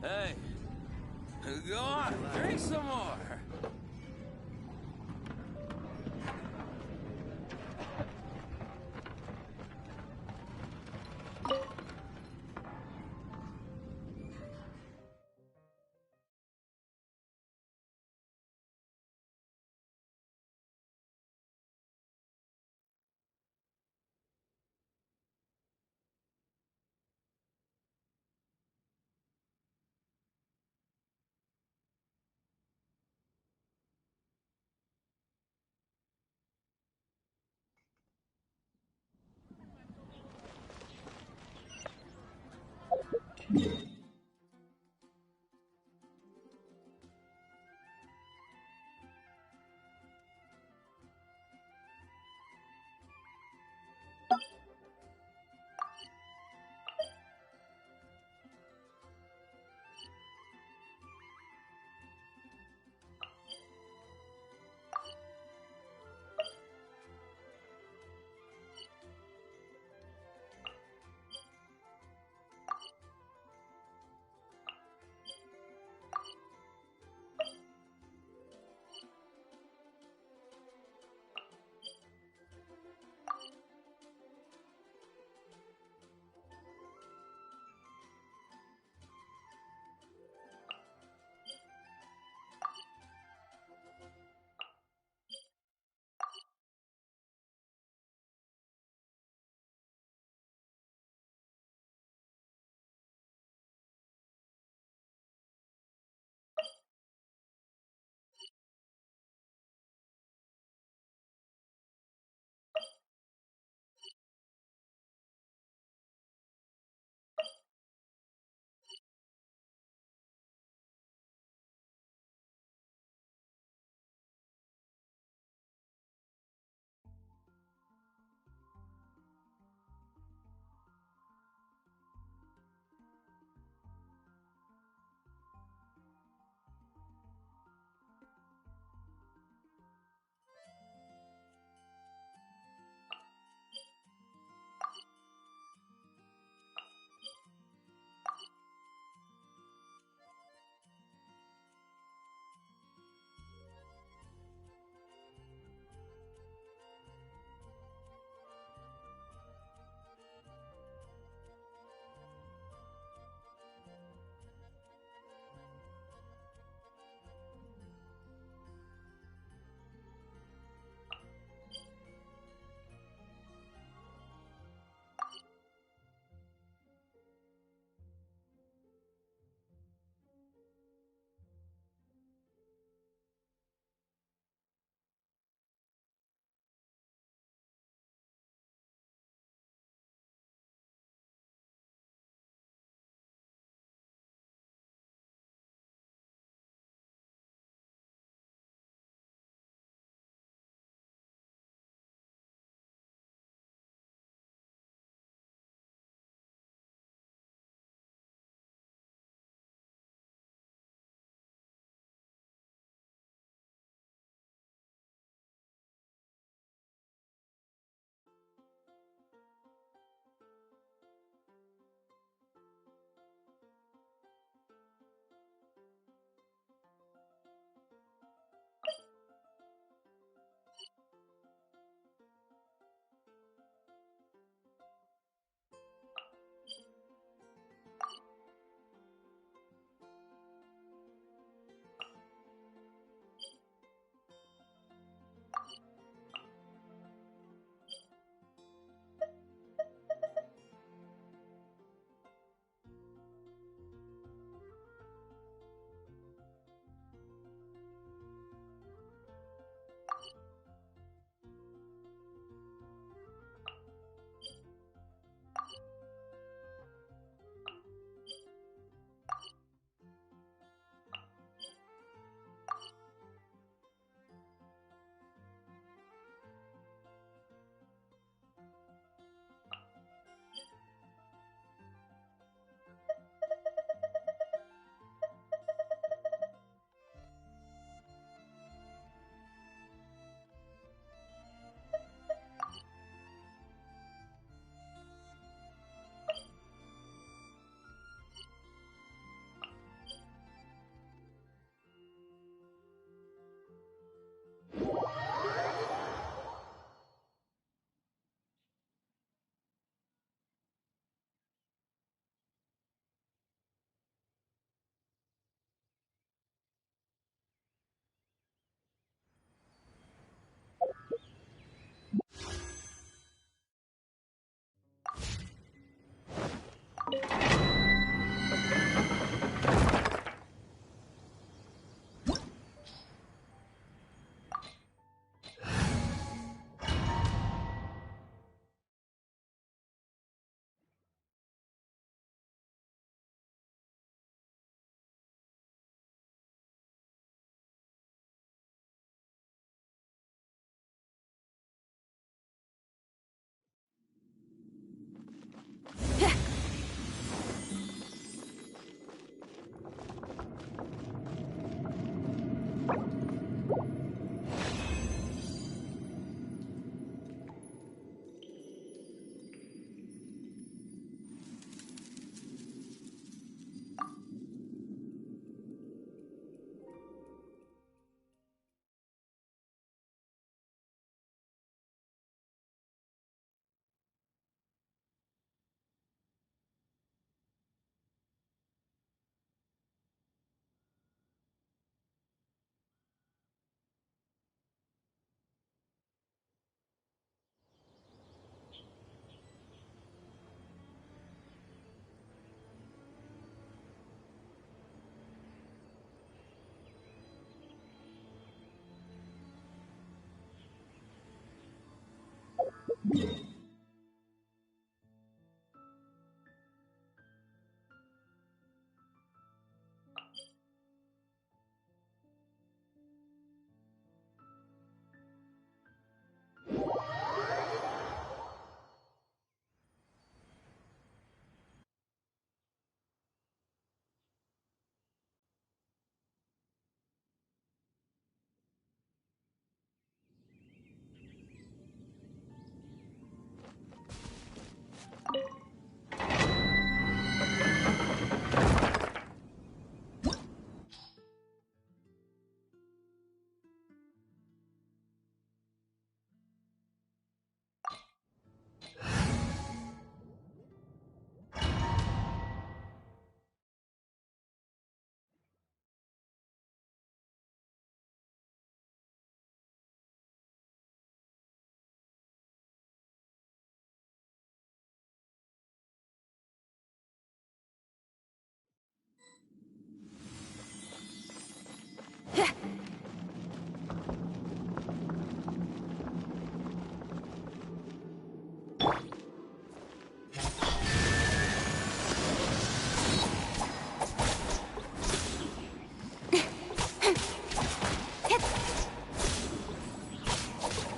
Hey, go on, drink some more.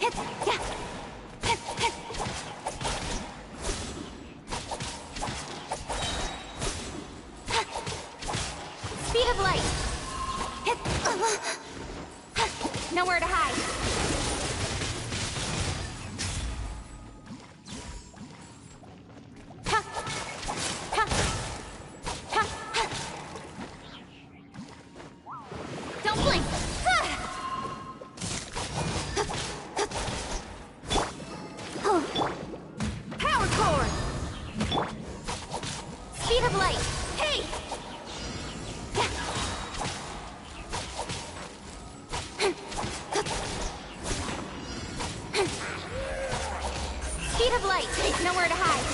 Speed of light. Nowhere to hide. Don't blink. Power cord. Speed of light. Hey. Speed of light. Nowhere to hide.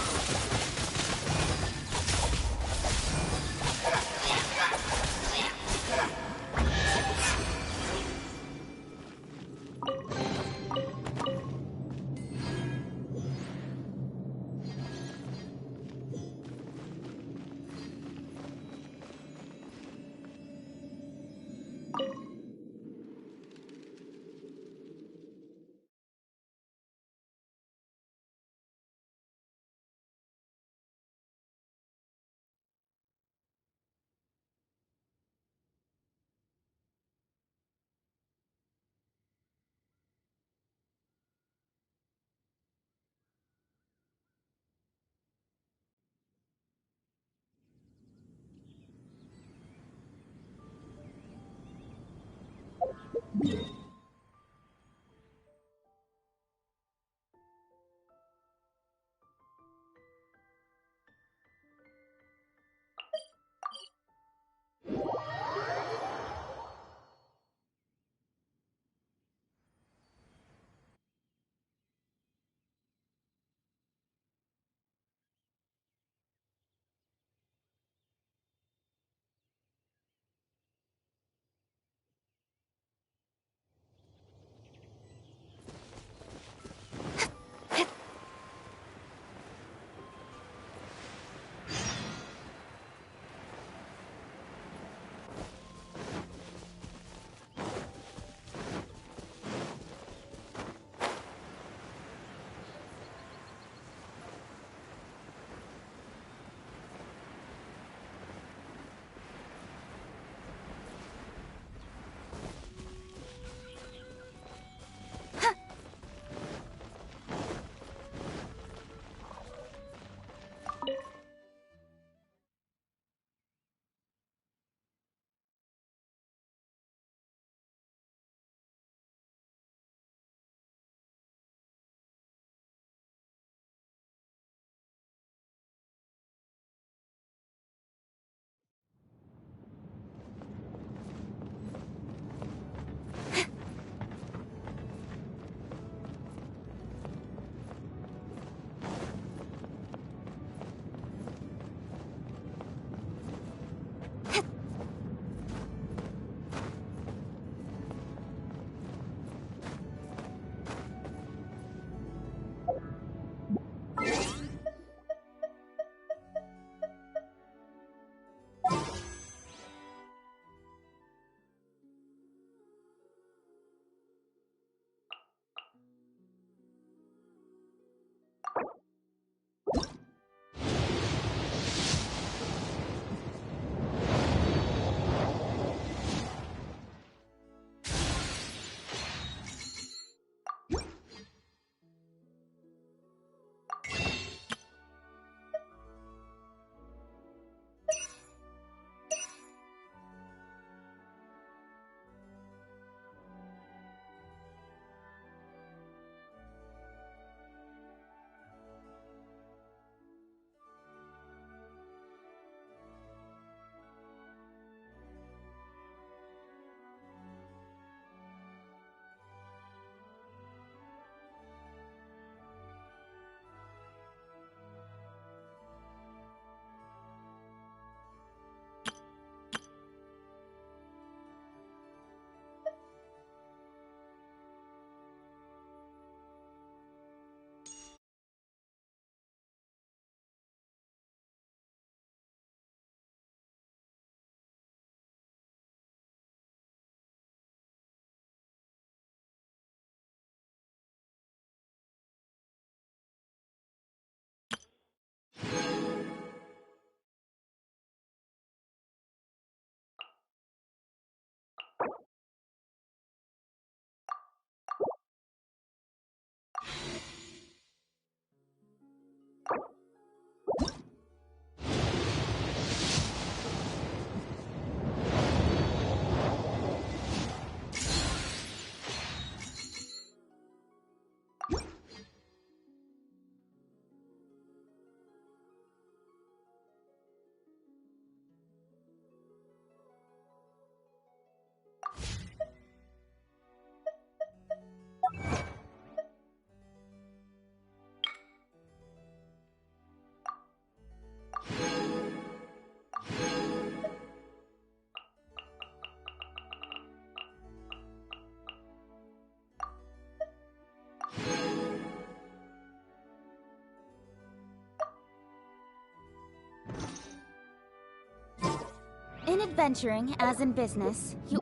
in adventuring, as in business, you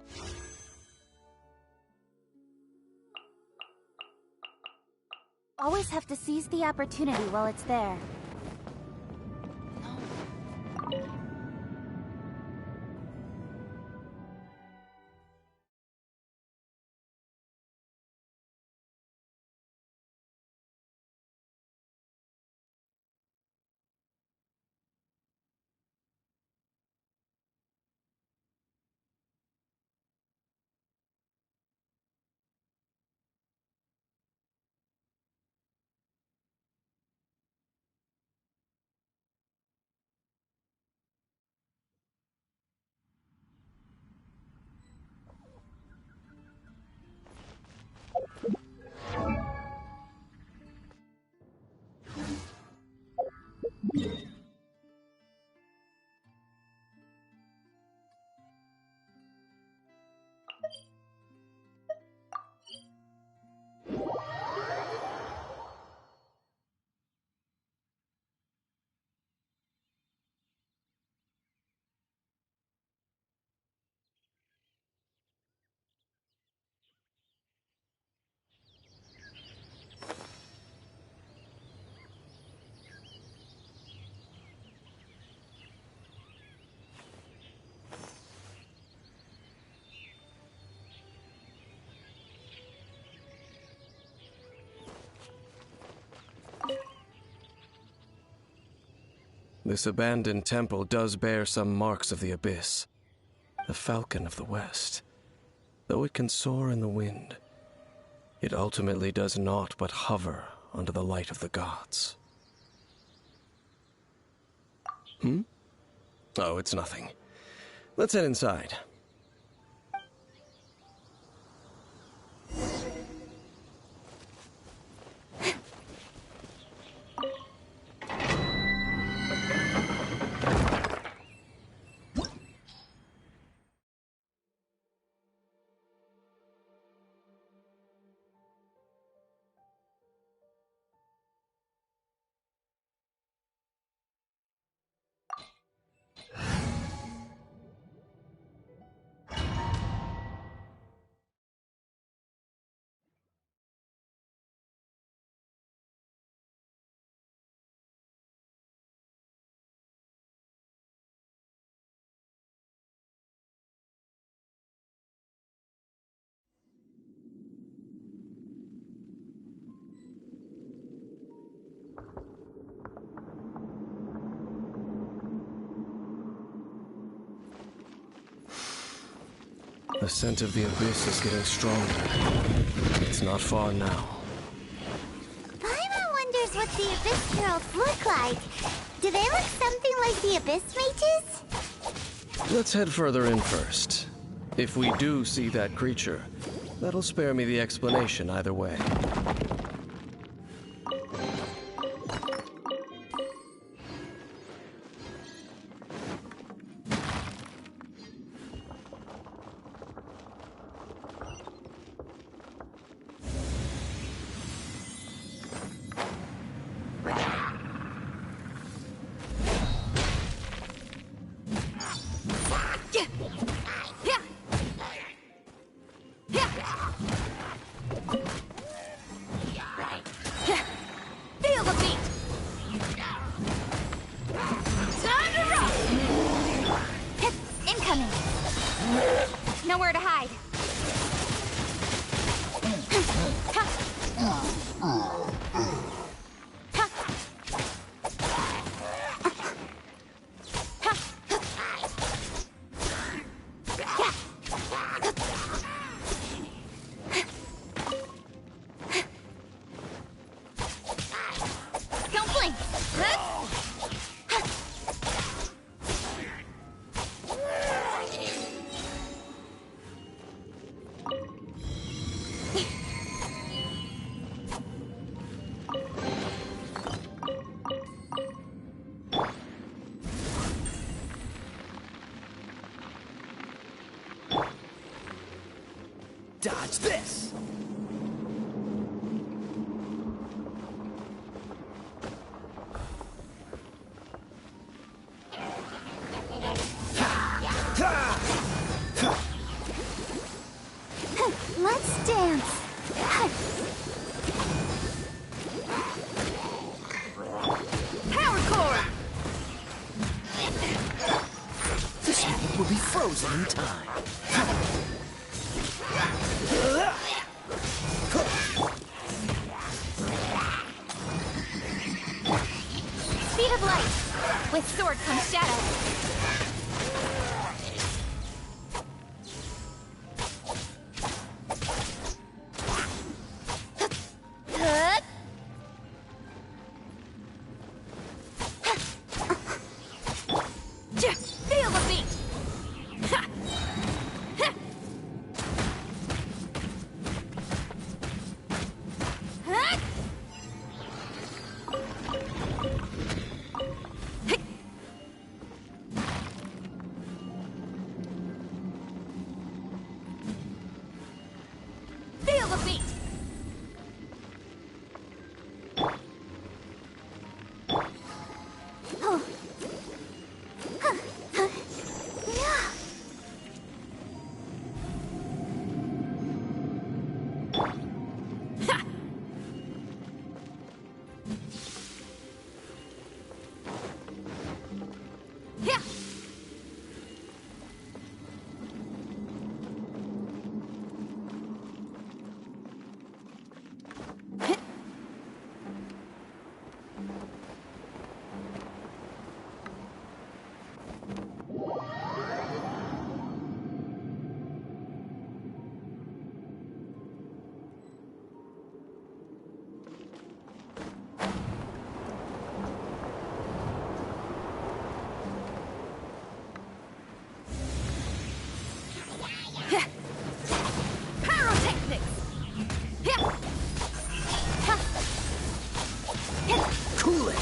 always have to seize the opportunity while it's there. This abandoned temple does bear some marks of the abyss. The falcon of the west. Though it can soar in the wind, it ultimately does naught but hover under the light of the gods. Oh, it's nothing. Let's head inside. The scent of the abyss is getting stronger. It's not far now. Paimon wonders what the Abyss Girls look like. Do they look something like the Abyss Mages? Let's head further in first. If we do see that creature, that'll spare me the explanation either way. Feel the beat! Time to rock! Incoming! Nowhere to hide. Don't blink! Dodge this! frozen in time. Speed of light! With sword comes shadow. Feel the beat! Feel the beat! Cool it!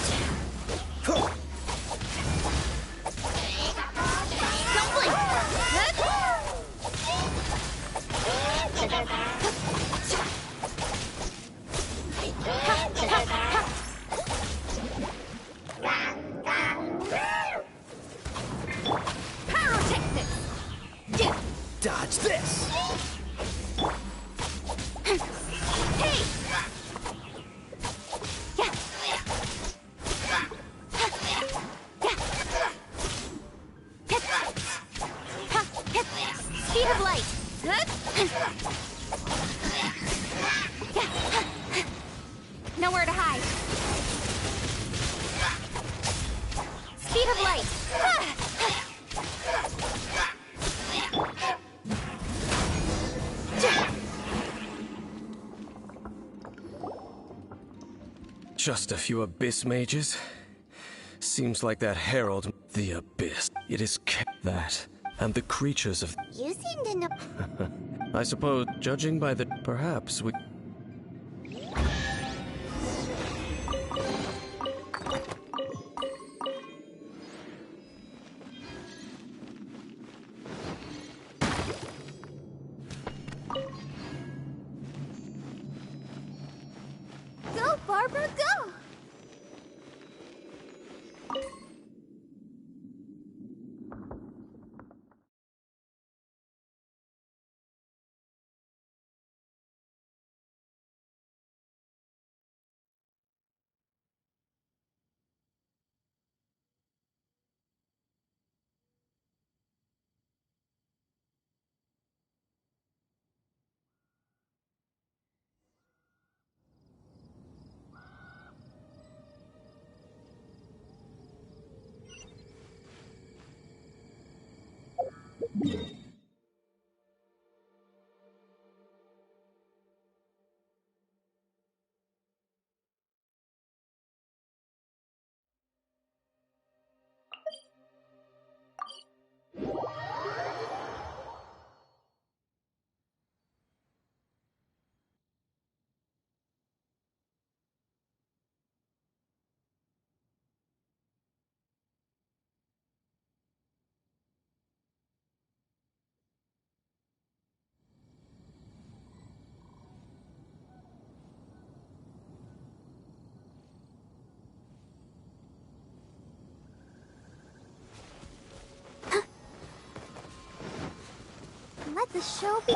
Dodge this! Speed of light! Nowhere to hide. Speed of light! Just a few Abyss mages? Seems like that herald, the Abyss. It is that, and the creatures of... You seem to know. I suppose, judging by the... Perhaps we... Go, Barbara, go! Let the show be...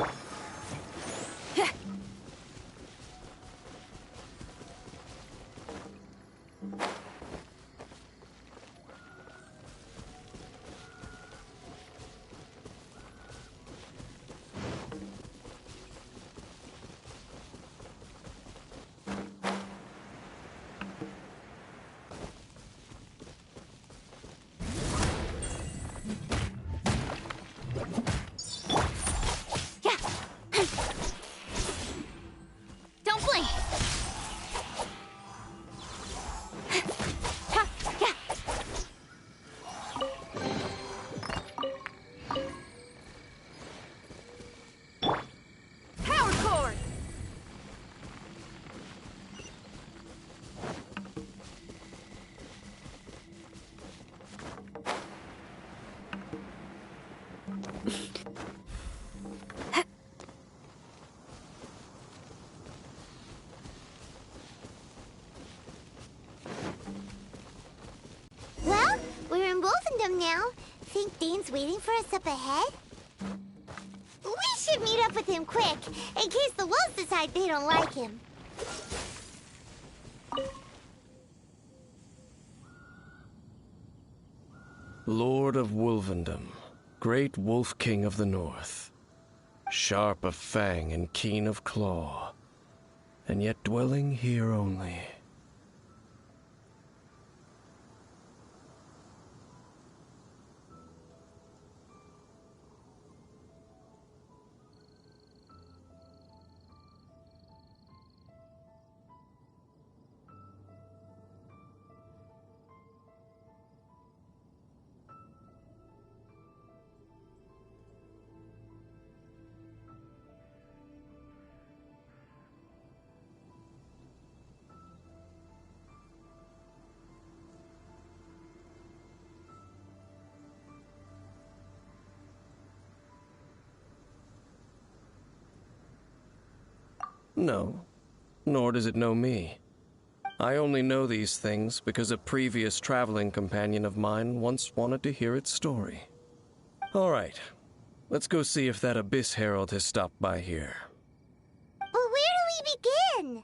now? Think Dane's waiting for us up ahead? We should meet up with him quick, in case the wolves decide they don't like him. Lord of Wolvendom, great Wolf King of the North, sharp of fang and keen of claw, and yet dwelling here only. No, nor does it know me. I only know these things because a previous traveling companion of mine once wanted to hear its story. All right, let's go see if that Abyss Herald has stopped by here. But where do we begin?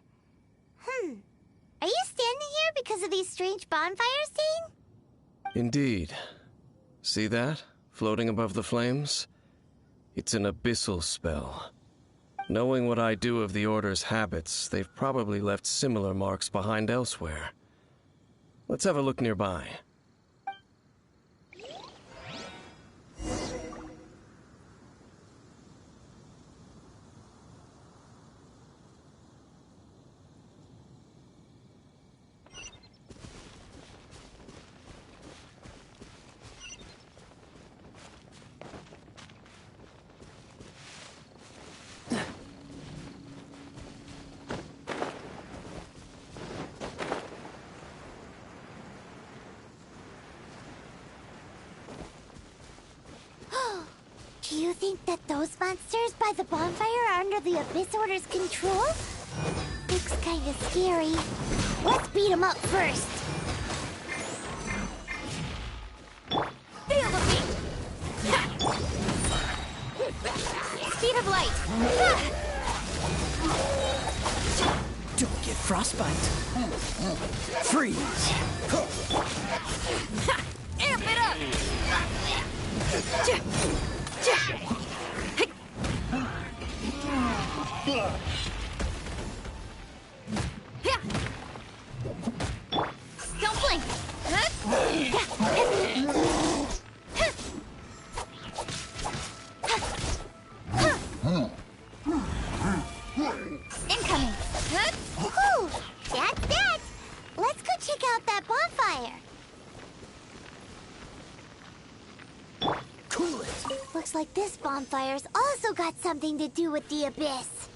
Are you standing here because of these strange bonfires, Dane? Indeed. See that, floating above the flames? It's an abyssal spell. Knowing what I do of the Order's habits, they've probably left similar marks behind elsewhere. Let's have a look nearby. Do you think that those monsters by the bonfire are under the Abyss Order's control? Looks kinda scary. Let's beat them up first. Feel the beat! Speed of light! Don't get frostbite. Freeze! Amp it up! Don't blink! Incoming! Whew! That's that! Let's go check out that bonfire! Cool it! Looks like this bonfire's also got something to do with the Abyss.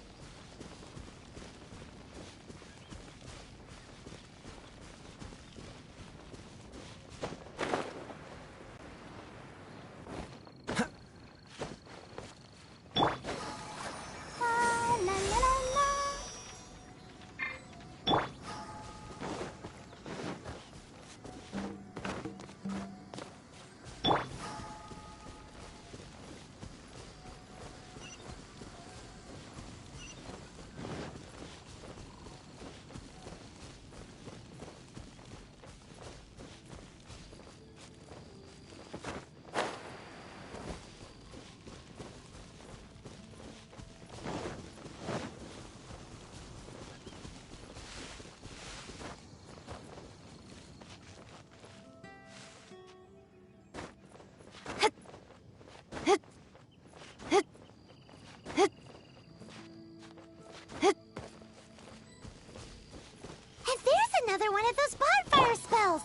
Another one of those bonfire spells!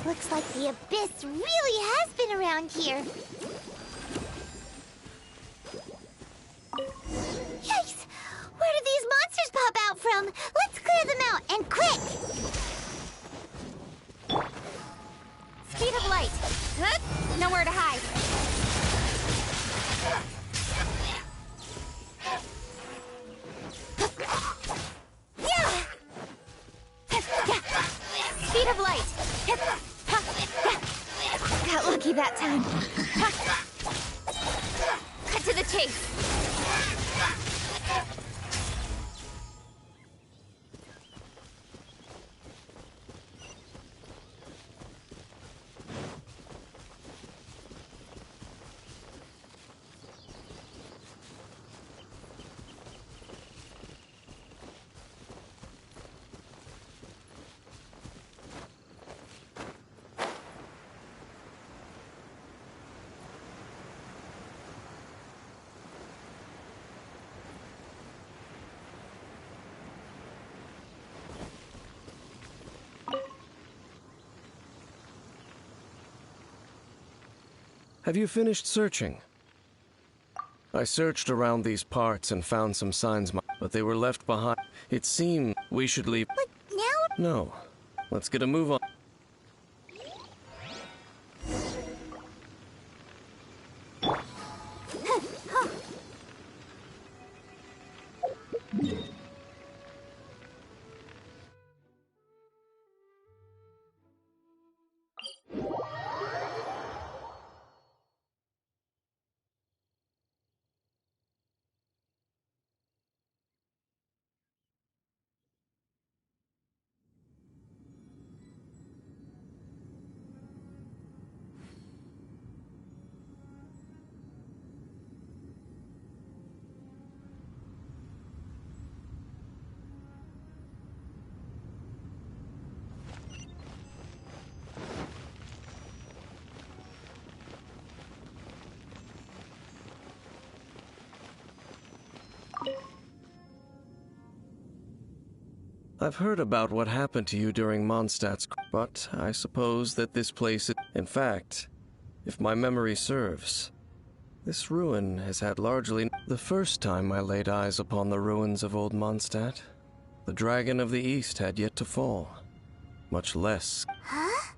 Looks like the Abyss really has been around here. Yikes! Where did these monsters pop out from? Let's clear them out, and quick! Speed of light! Nowhere to hide. Speed of light! Lucky that time. Cut to the chase. Have you finished searching? I searched around these parts and found some signs, but they were left behind. It seemed we should leave. But now? No. Let's get a move on. I've heard about what happened to you during Mondstadt's, but I suppose that this place is... In fact, if my memory serves, this ruin has had largely... The first time I laid eyes upon the ruins of old Mondstadt, the Dragon of the East had yet to fall, much less... Huh?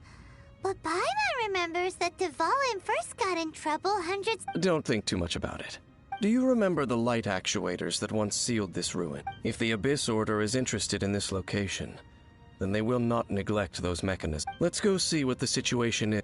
But Paimon remembers that Dvalin first got in trouble hundreds... Don't think too much about it. Do you remember the light actuators that once sealed this ruin? If the Abyss Order is interested in this location, then they will not neglect those mechanisms. Let's go see what the situation is.